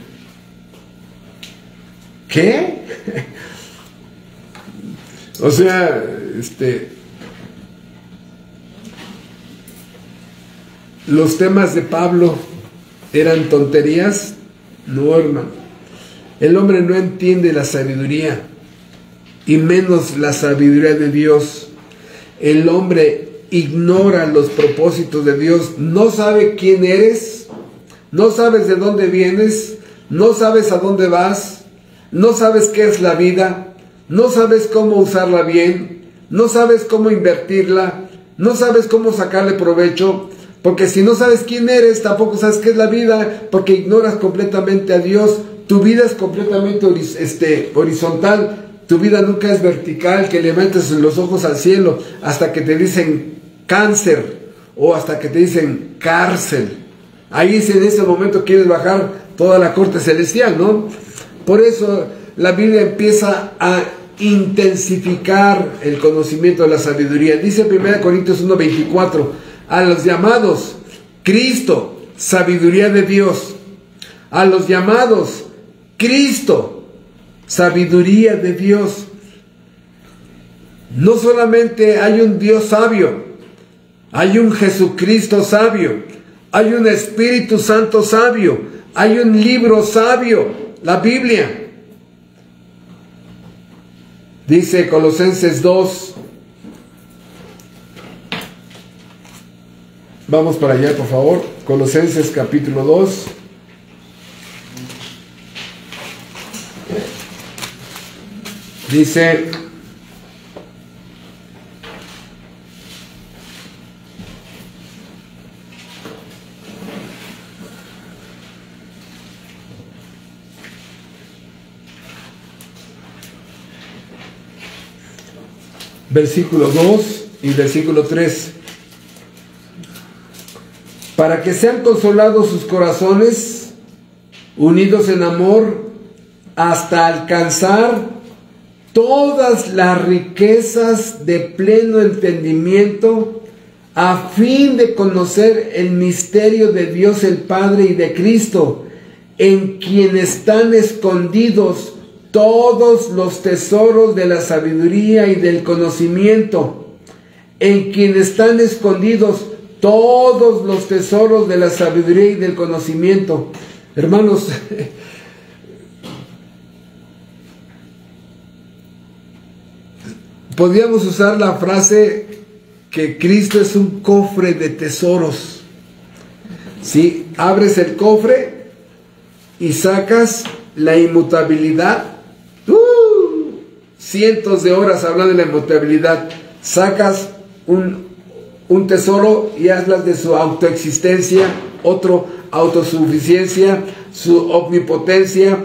¿Qué? O sea, los temas de Pablo eran tonterías. No, hermano. El hombre no entiende la sabiduría, y menos la sabiduría de Dios. El hombre ignora los propósitos de Dios. No sabe quién eres, no sabes de dónde vienes, no sabes a dónde vas, no sabes qué es la vida, no sabes cómo usarla bien, no sabes cómo invertirla, no sabes cómo sacarle provecho, porque si no sabes quién eres, tampoco sabes qué es la vida, porque ignoras completamente a Dios. Tu vida es completamente horizontal. Tu vida nunca es vertical, que levantes los ojos al cielo hasta que te dicen cáncer o hasta que te dicen cárcel. Ahí en ese momento quieres bajar toda la corte celestial, ¿no? Por eso la Biblia empieza a intensificar el conocimiento de la sabiduría. Dice 1 Corintios 1:24, a los llamados, Cristo, sabiduría de Dios. A los llamados, Cristo, sabiduría de Dios. No solamente hay un Dios sabio, hay un Jesucristo sabio, hay un Espíritu Santo sabio, hay un libro sabio, la Biblia. Dice Colosenses 2. Vamos para allá, por favor. Colosenses capítulo 2. Dice: versículo 2 y versículo 3. Para que sean consolados sus corazones, unidos en amor, hasta alcanzar todas las riquezas de pleno entendimiento, a fin de conocer el misterio de Dios el Padre y de Cristo, en quien están escondidos todos los tesoros de la sabiduría y del conocimiento, en quien están escondidos todos los tesoros de la sabiduría y del conocimiento. Hermanos, podríamos usar la frase que Cristo es un cofre de tesoros. Si abres el cofre y sacas la inmutabilidad, cientos de horas hablando de la inmutabilidad, sacas un tesoro y hablas de su autoexistencia, otro autosuficiencia, su omnipotencia,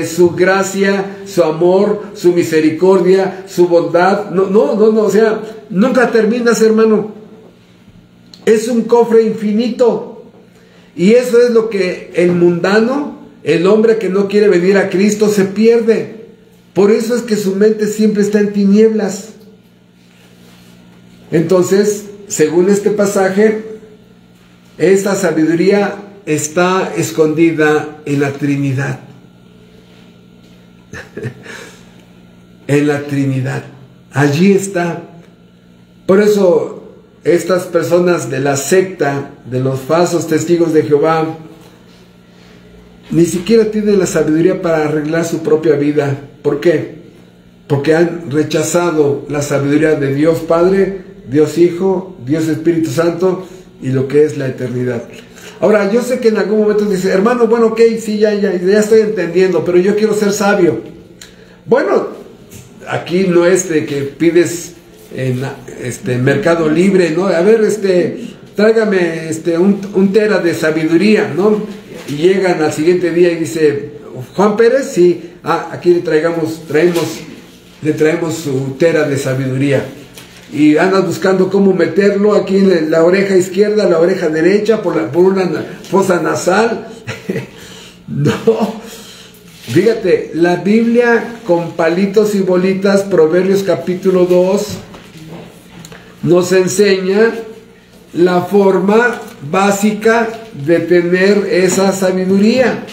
su gracia, su amor, su misericordia, su bondad. No, o sea, nunca terminas, hermano. Es un cofre infinito. Y eso es lo que el mundano, el hombre que no quiere venir a Cristo, se pierde. Por eso es que su mente siempre está en tinieblas. Entonces, según este pasaje, esta sabiduría está escondida en la Trinidad. En la Trinidad. Allí está. Por eso, estas personas de la secta, de los falsos testigos de Jehová, ni siquiera tienen la sabiduría para arreglar su propia vida. ¿Por qué? Porque han rechazado la sabiduría de Dios Padre, Dios Hijo, Dios Espíritu Santo y lo que es la eternidad. Ahora, yo sé que en algún momento dice, hermano, bueno, ok, sí, ya estoy entendiendo, pero yo quiero ser sabio. Bueno, aquí no es de que pides en Mercado Libre, ¿no? A ver, tráigame un tera de sabiduría, ¿no? Y llegan al siguiente día y dice, Juan Pérez, sí, aquí le traemos su tera de sabiduría. Y andas buscando cómo meterlo aquí en la oreja izquierda, la oreja derecha, por una fosa nasal. No, fíjate, la Biblia con palitos y bolitas, Proverbios capítulo 2, nos enseña la forma básica de tener esa sabiduría.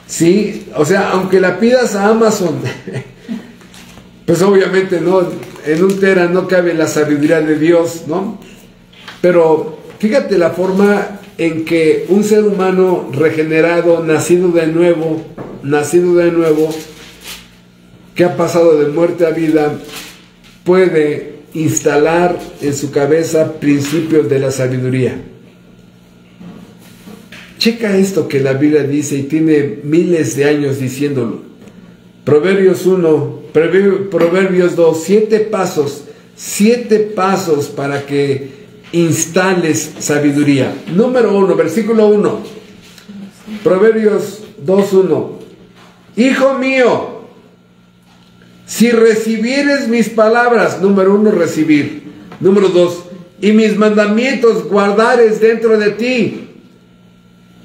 Sí, o sea, aunque la pidas a Amazon, pues obviamente no, en un tera no cabe la sabiduría de Dios, ¿no? Pero fíjate la forma en que un ser humano regenerado, nacido de nuevo, que ha pasado de muerte a vida, puede instalar en su cabeza principios de la sabiduría. Checa esto que la Biblia dice y tiene miles de años diciéndolo. Proverbios 1, Proverbios 2, 7 pasos para que instales sabiduría. Número 1, versículo 1. Proverbios 2:1. Hijo mío, si recibieres mis palabras, número 1, recibir. Número 2, y mis mandamientos guardares dentro de ti.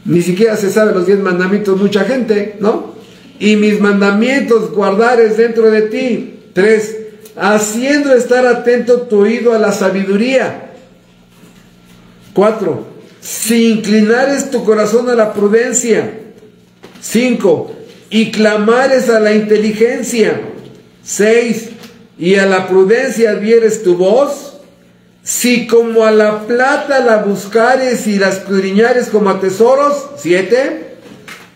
Ni siquiera se sabe los 10 mandamientos mucha gente, ¿no? Y mis mandamientos guardares dentro de ti. 3, haciendo estar atento tu oído a la sabiduría. 4, si inclinares tu corazón a la prudencia. 5, y clamares a la inteligencia. 6, y a la prudencia adhieres tu voz. Si como a la plata la buscares y la escudriñares como a tesoros. 7,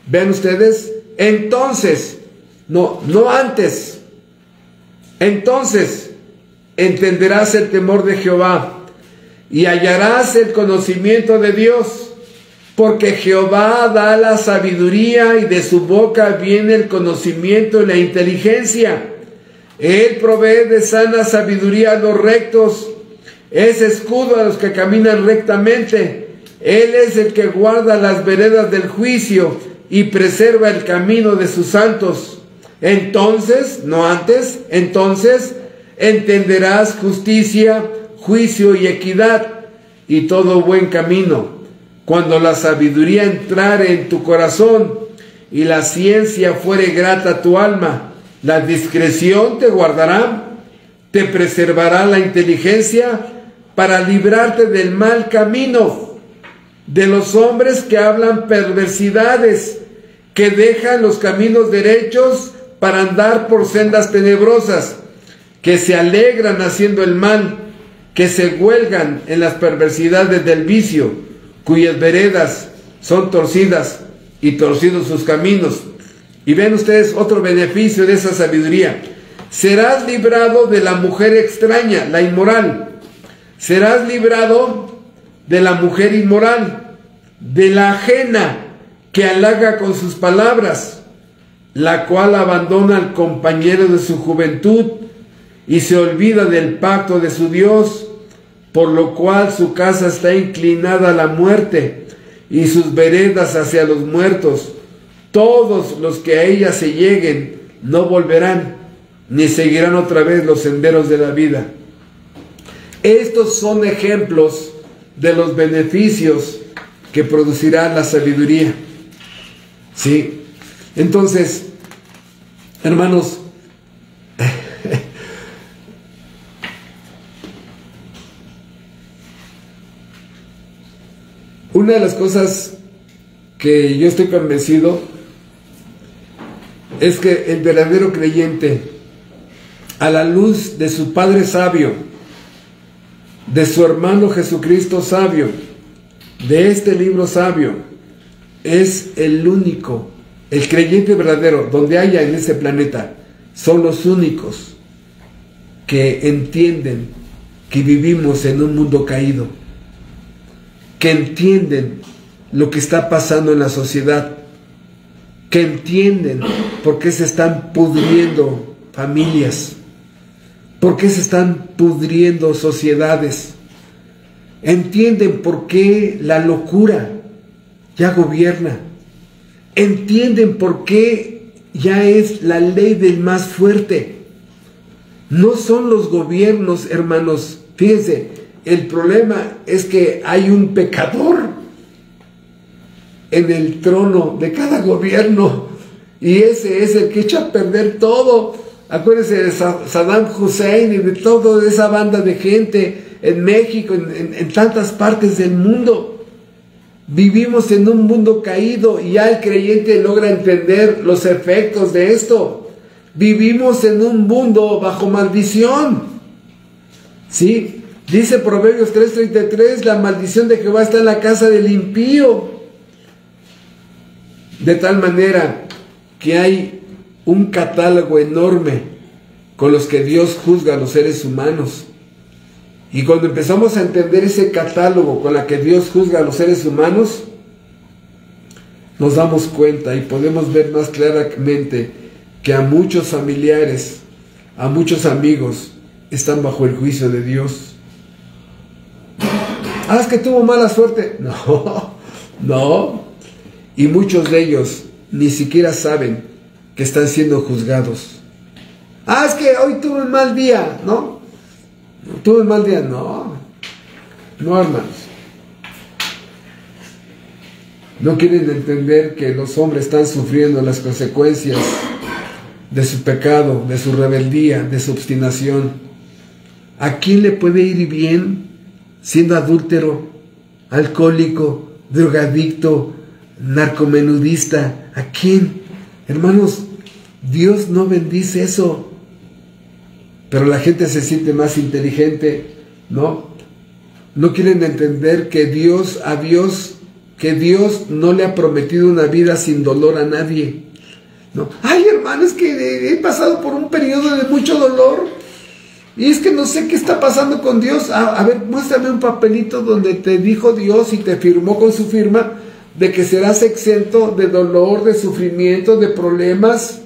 vean ustedes, entonces, no antes, entonces entenderás el temor de Jehová y hallarás el conocimiento de Dios, porque Jehová da la sabiduría y de su boca viene el conocimiento y la inteligencia. Él provee de sana sabiduría a los rectos, es escudo a los que caminan rectamente. Él es el que guarda las veredas del juicio y preserva el camino de sus santos. Entonces, no antes, entonces entenderás justicia, juicio y equidad y todo buen camino. Cuando la sabiduría entrare en tu corazón y la ciencia fuere grata a tu alma, la discreción te guardará, te preservará la inteligencia para librarte del mal camino, de los hombres que hablan perversidades, que dejan los caminos derechos para andar por sendas tenebrosas, que se alegran haciendo el mal, que se huelgan en las perversidades del vicio, cuyas veredas son torcidas y torcidos sus caminos. Y ven ustedes otro beneficio de esa sabiduría. Serás librado de la mujer extraña, la inmoral. Serás librado de la mujer inmoral, de la ajena que halaga con sus palabras, la cual abandona al compañero de su juventud y se olvida del pacto de su Dios, por lo cual su casa está inclinada a la muerte y sus veredas hacia los muertos. Todos los que a ella se lleguen no volverán, ni seguirán otra vez los senderos de la vida. Estos son ejemplos de los beneficios que producirá la sabiduría. ¿Sí? Entonces, hermanos, una de las cosas que yo estoy convencido es que el verdadero creyente, a la luz de su Padre sabio, de su hermano Jesucristo sabio, de este libro sabio, es el único, el creyente verdadero, donde haya en este planeta, son los únicos que entienden que vivimos en un mundo caído, que entienden lo que está pasando en la sociedad, que entienden por qué se están pudriendo familias, por qué se están pudriendo sociedades, entienden por qué la locura ya gobierna, entienden por qué ya es la ley del más fuerte. No son los gobiernos, hermanos. Fíjense, el problema es que hay un pecador en el trono de cada gobierno, y ese es el que echa a perder todo. Acuérdense de Saddam Hussein y de toda esa banda de gente en México, en tantas partes del mundo. Vivimos en un mundo caído y ya el creyente logra entender los efectos de esto. Vivimos en un mundo bajo maldición. ¿Sí? Dice Proverbios 3:33, la maldición de Jehová está en la casa del impío. De tal manera que hay un catálogo enorme con los que Dios juzga a los seres humanos. Y cuando empezamos a entender ese catálogo con la que Dios juzga a los seres humanos, nos damos cuenta y podemos ver más claramente que a muchos familiares, a muchos amigos, están bajo el juicio de Dios. Ah, es que tuvo mala suerte. No, no. Y muchos de ellos ni siquiera saben que están siendo juzgados. Ah, es que hoy tuve un mal día, ¿no? ¿Tuve un mal día? No. No, hermanos. No quieren entender que los hombres están sufriendo las consecuencias de su pecado, de su rebeldía, de su obstinación. ¿A quién le puede ir bien siendo adúltero, alcohólico, drogadicto, narcomenudista? ¿A quién? Hermanos, Dios no bendice eso. Pero la gente se siente más inteligente, ¿no? No quieren entender que Dios no le ha prometido una vida sin dolor a nadie, ¿no? Ay, hermano, es que he pasado por un periodo de mucho dolor y es que no sé qué está pasando con Dios. A ver, muéstrame un papelito donde te dijo Dios y te firmó con su firma de que serás exento de dolor, de sufrimiento, de problemas.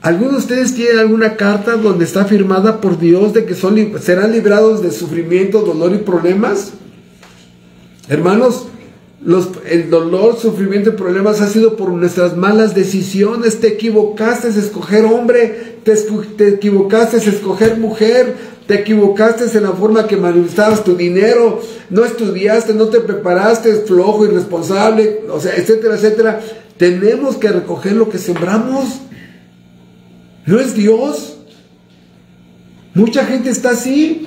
¿Alguno de ustedes tiene alguna carta donde está firmada por Dios de que serán librados de sufrimiento, dolor y problemas? Hermanos, el dolor, sufrimiento y problemas ha sido por nuestras malas decisiones. Te equivocaste a escoger hombre, te equivocaste a escoger mujer, te equivocaste en la forma que manifestabas tu dinero, no estudiaste, no te preparaste, flojo, irresponsable, o sea, etcétera, etcétera. Tenemos que recoger lo que sembramos. ¿No es Dios? Mucha gente está así.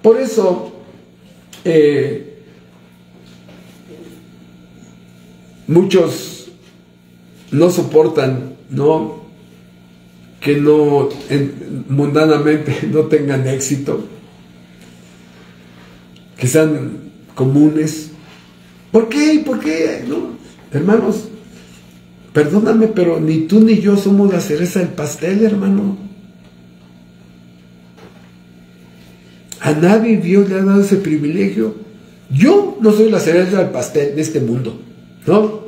Por eso, muchos no soportan, ¿no?, que no, mundanamente no tengan éxito, que sean comunes. ¿Por qué? ¿Por qué? ¿No? Hermanos, perdóname, pero ni tú ni yo somos la cereza del pastel, hermano. A nadie Dios le ha dado ese privilegio. Yo no soy la cereza del pastel de este mundo, ¿no?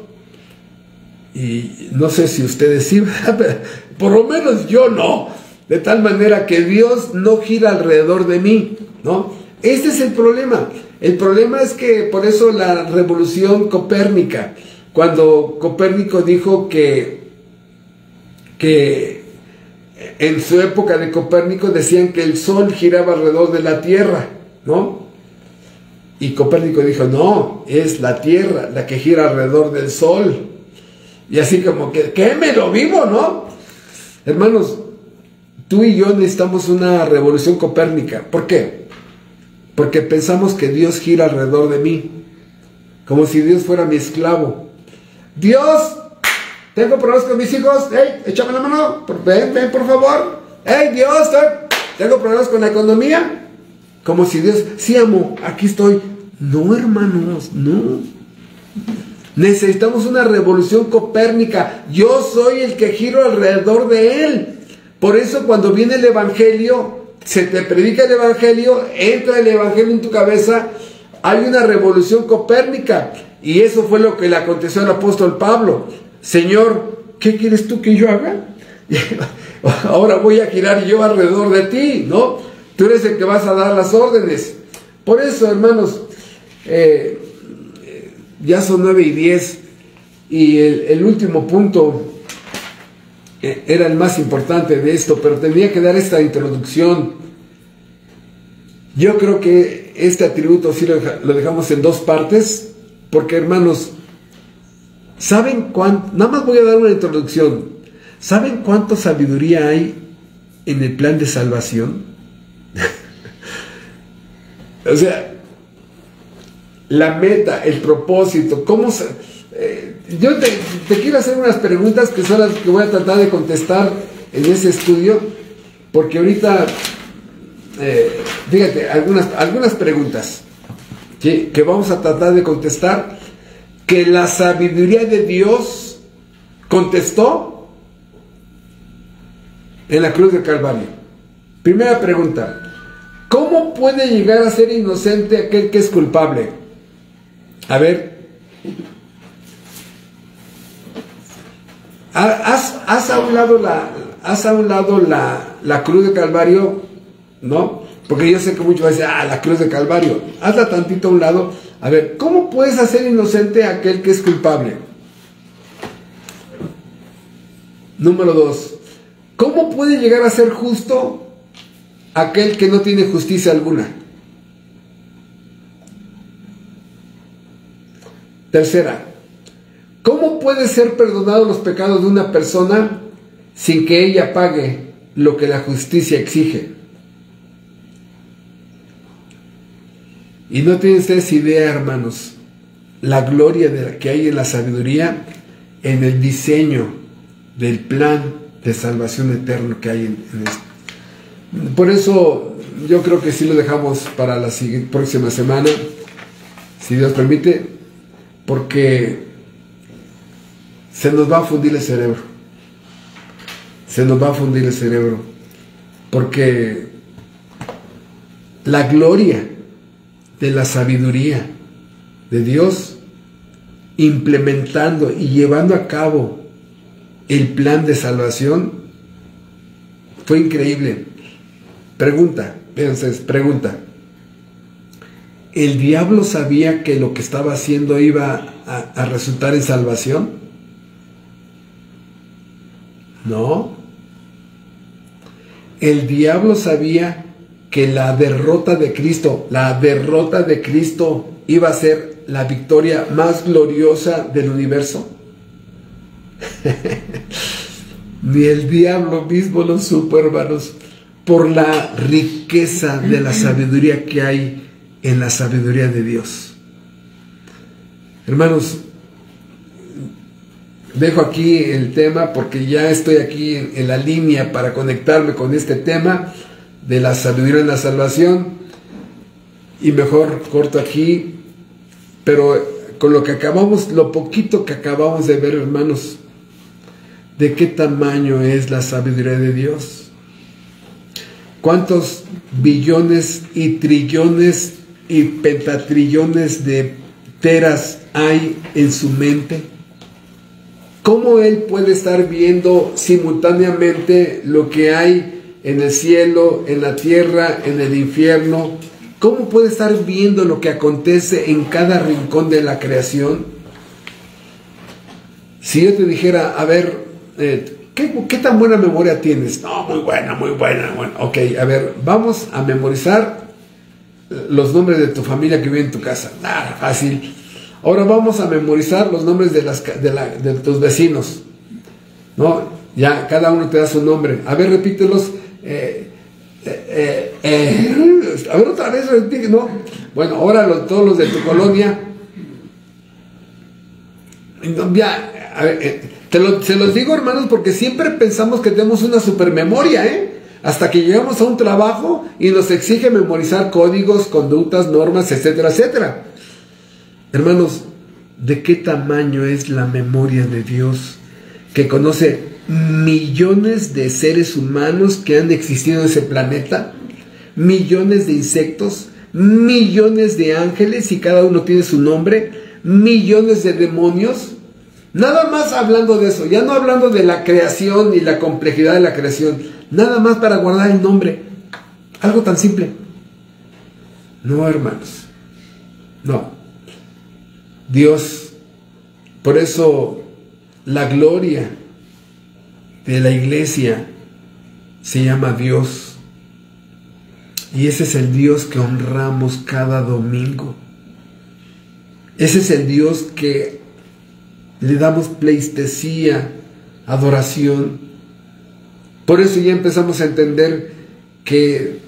Y no sé si ustedes sí, pero por lo menos yo no. De tal manera que Dios no gira alrededor de mí, ¿no? Este es el problema. El problema es que por eso la revolución copérnica, cuando Copérnico dijo que en su época de Copérnico decían que el sol giraba alrededor de la Tierra, ¿no? Y Copérnico dijo, no, es la Tierra la que gira alrededor del sol. Y así como que, ¿qué? Me lo vivo, ¿no? Hermanos, tú y yo necesitamos una revolución copérnica. ¿Por qué? Porque pensamos que Dios gira alrededor de mí, como si Dios fuera mi esclavo. Dios, tengo problemas con mis hijos. Hey, échame la mano. Ven, por favor. Hey, Dios, tengo problemas con la economía. Como si Dios, sí, amo, aquí estoy. No, hermanos, no. Necesitamos una revolución copérnica. Yo soy el que giro alrededor de Él. Por eso cuando viene el Evangelio, se te predica el Evangelio, entra el Evangelio en tu cabeza, hay una revolución copérnica. Y eso fue lo que le aconteció al apóstol Pablo. Señor, ¿qué quieres tú que yo haga? Ahora voy a girar yo alrededor de ti, ¿no? Tú eres el que vas a dar las órdenes. Por eso, hermanos, ya son 9:10 y el último punto era el más importante de esto, pero tenía que dar esta introducción. Yo creo que este atributo sí lo dejamos en dos partes, porque, hermanos, ¿saben cuánto? Nada más voy a dar una introducción. ¿Saben cuánta sabiduría hay en el plan de salvación? O sea, la meta, el propósito, cómo yo te quiero hacer unas preguntas que son las que voy a tratar de contestar en ese estudio, porque ahorita, fíjate, algunas preguntas, ¿sí?, que vamos a tratar de contestar, que la sabiduría de Dios contestó en la cruz del Calvario. Primera pregunta: ¿cómo puede llegar a ser inocente aquel que es culpable? A ver, haz a un lado la cruz del Calvario, ¿no? Porque yo sé que muchos van a decir, la cruz del Calvario. Hazla tantito a un lado. A ver, ¿cómo puedes hacer inocente a aquel que es culpable? Número 2, ¿cómo puede llegar a ser justo aquel que no tiene justicia alguna? Tercera, ¿cómo puede ser perdonado los pecados de una persona sin que ella pague lo que la justicia exige? Y no tienen ustedes idea, hermanos, la gloria que hay en la sabiduría, en el diseño del plan de salvación eterno que hay en esto. Por eso yo creo que sí lo dejamos para la próxima semana, si Dios permite, porque se nos va a fundir el cerebro. Se nos va a fundir el cerebro, porque la gloria de la sabiduría de Dios implementando y llevando a cabo el plan de salvación fue increíble. Pregunta, entonces, pregunta: ¿el diablo sabía que lo que estaba haciendo iba a resultar en salvación? No. El diablo sabía que la derrota de Cristo iba a ser la victoria más gloriosa del universo. Ni el diablo mismo lo supo, hermanos, por la riqueza de la sabiduría que hay en la sabiduría de Dios. Hermanos, dejo aquí el tema porque ya estoy aquí en la línea para conectarme con este tema de la sabiduría en la salvación, y mejor corto aquí. Pero con lo poquito que acabamos de ver, hermanos, ¿de qué tamaño es la sabiduría de Dios? ¿Cuántos billones y trillones y pentatrillones de teras hay en su mente? ¿Cómo Él puede estar viendo simultáneamente lo que hay en el cielo, en la tierra, en el infierno? ¿Cómo puede estar viendo lo que acontece en cada rincón de la creación? Si yo te dijera, a ver, ¿qué tan buena memoria tienes? No, muy buena, bueno, ok, a ver, vamos a memorizar los nombres de tu familia que vive en tu casa. Nada, fácil. Ahora vamos a memorizar los nombres de tus vecinos, ¿no? Ya, cada uno te da su nombre. A ver, repítelos. A ver, otra vez, ¿no? Bueno, ahora todos los de tu colonia. Ya, a ver, se los digo, hermanos, porque siempre pensamos que tenemos una supermemoria, hasta que llegamos a un trabajo y nos exige memorizar códigos, conductas, normas, etcétera, etcétera. Hermanos, ¿de qué tamaño es la memoria de Dios, que conoce millones de seres humanos que han existido en ese planeta, millones de insectos, millones de ángeles, y cada uno tiene su nombre, millones de demonios. Nada más hablando de eso, ya no hablando de la creación y la complejidad de la creación, nada más para guardar el nombre. Algo tan simple. No, hermanos. No. Dios, por eso la gloria de la iglesia se llama Dios. Y ese es el Dios que honramos cada domingo. Ese es el Dios que le damos pleitesía, adoración. Por eso ya empezamos a entender que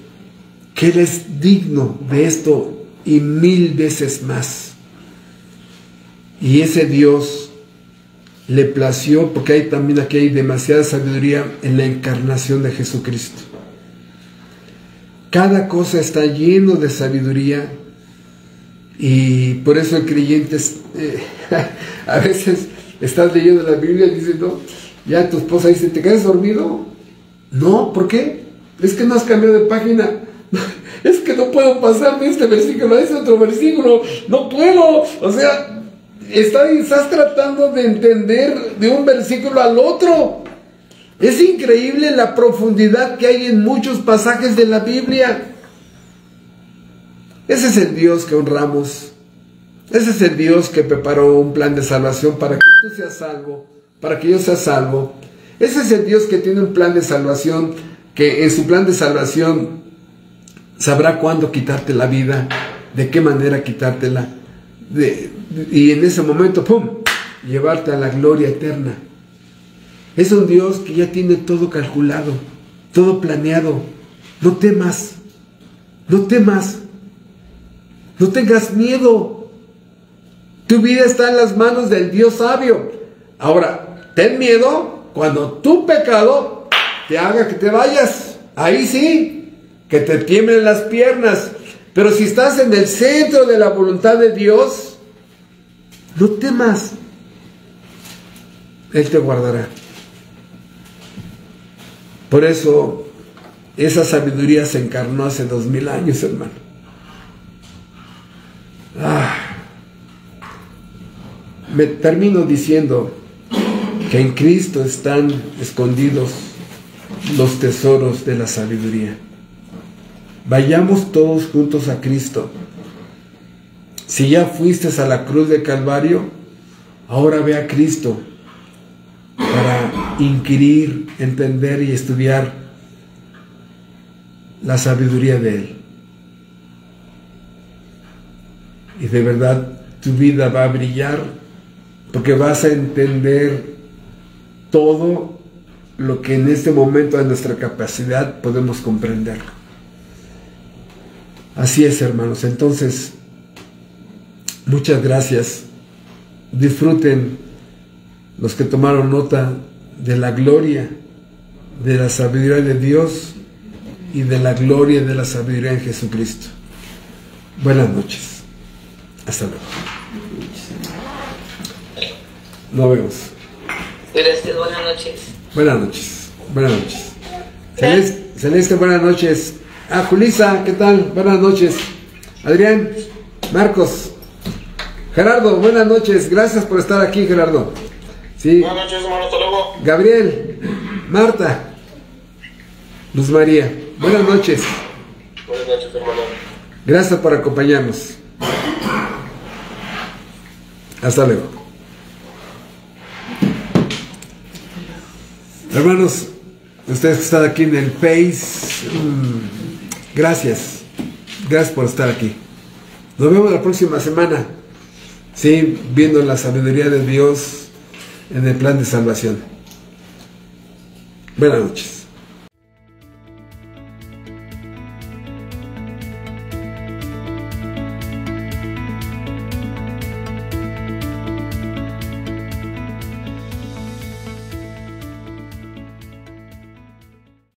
Él es digno de esto y 1000 veces más. Y ese Dios le plació, porque aquí hay demasiada sabiduría en la encarnación de Jesucristo. Cada cosa está lleno de sabiduría, y por eso el creyente a veces estás leyendo la Biblia y dices, no, ya tu esposa dice, ¿te quedas dormido? No, ¿por qué? Es que no has cambiado de página. Es que no puedo pasar de este versículo a ese otro versículo, no puedo. O sea, estás tratando de entender de un versículo al otro. Es increíble la profundidad que hay en muchos pasajes de la Biblia. Ese es el Dios que honramos. Ese es el Dios que preparó un plan de salvación para que tú seas salvo, para que yo sea salvo. Ese es el Dios que tiene un plan de salvación, que en su plan de salvación sabrá cuándo quitarte la vida, de qué manera quitártela, y en ese momento, ¡pum!, llevarte a la gloria eterna. Es un Dios que ya tiene todo calculado, todo planeado. No temas, no temas, no tengas miedo. Tu vida está en las manos del Dios sabio. Ahora, ten miedo cuando tu pecado te haga que te vayas. Ahí sí, que te tiemblen las piernas. Pero si estás en el centro de la voluntad de Dios, no temas. Él te guardará. Por eso, esa sabiduría se encarnó hace 2000 años, hermano. Me termino diciendo que en Cristo están escondidos los tesoros de la sabiduría. Vayamos todos juntos a Cristo. Si ya fuiste a la cruz de Calvario, ahora ve a Cristo para inquirir, entender y estudiar la sabiduría de Él. Y de verdad tu vida va a brillar, porque vas a entender todo lo que en este momento de nuestra capacidad podemos comprender. Así es, hermanos. Entonces, muchas gracias. Disfruten los que tomaron nota de la gloria, de la sabiduría de Dios y de la gloria de la sabiduría en Jesucristo. Buenas noches. Hasta luego. Nos vemos. Gracias, buenas noches. Buenas noches. Buenas noches. Celeste, buenas noches. Julisa, ¿qué tal? Buenas noches. Adrián, Marcos, Gerardo, buenas noches. Gracias por estar aquí, Gerardo. Sí. Buenas noches, hermano. Hasta luego. Gabriel, Marta, Luz María, buenas noches. Buenas noches, hermano. Gracias por acompañarnos. Hasta luego. Hermanos, ustedes que están aquí en el Face, gracias. Gracias por estar aquí. Nos vemos la próxima semana. Sí, viendo la sabiduría de Dios en el plan de salvación. Buenas noches.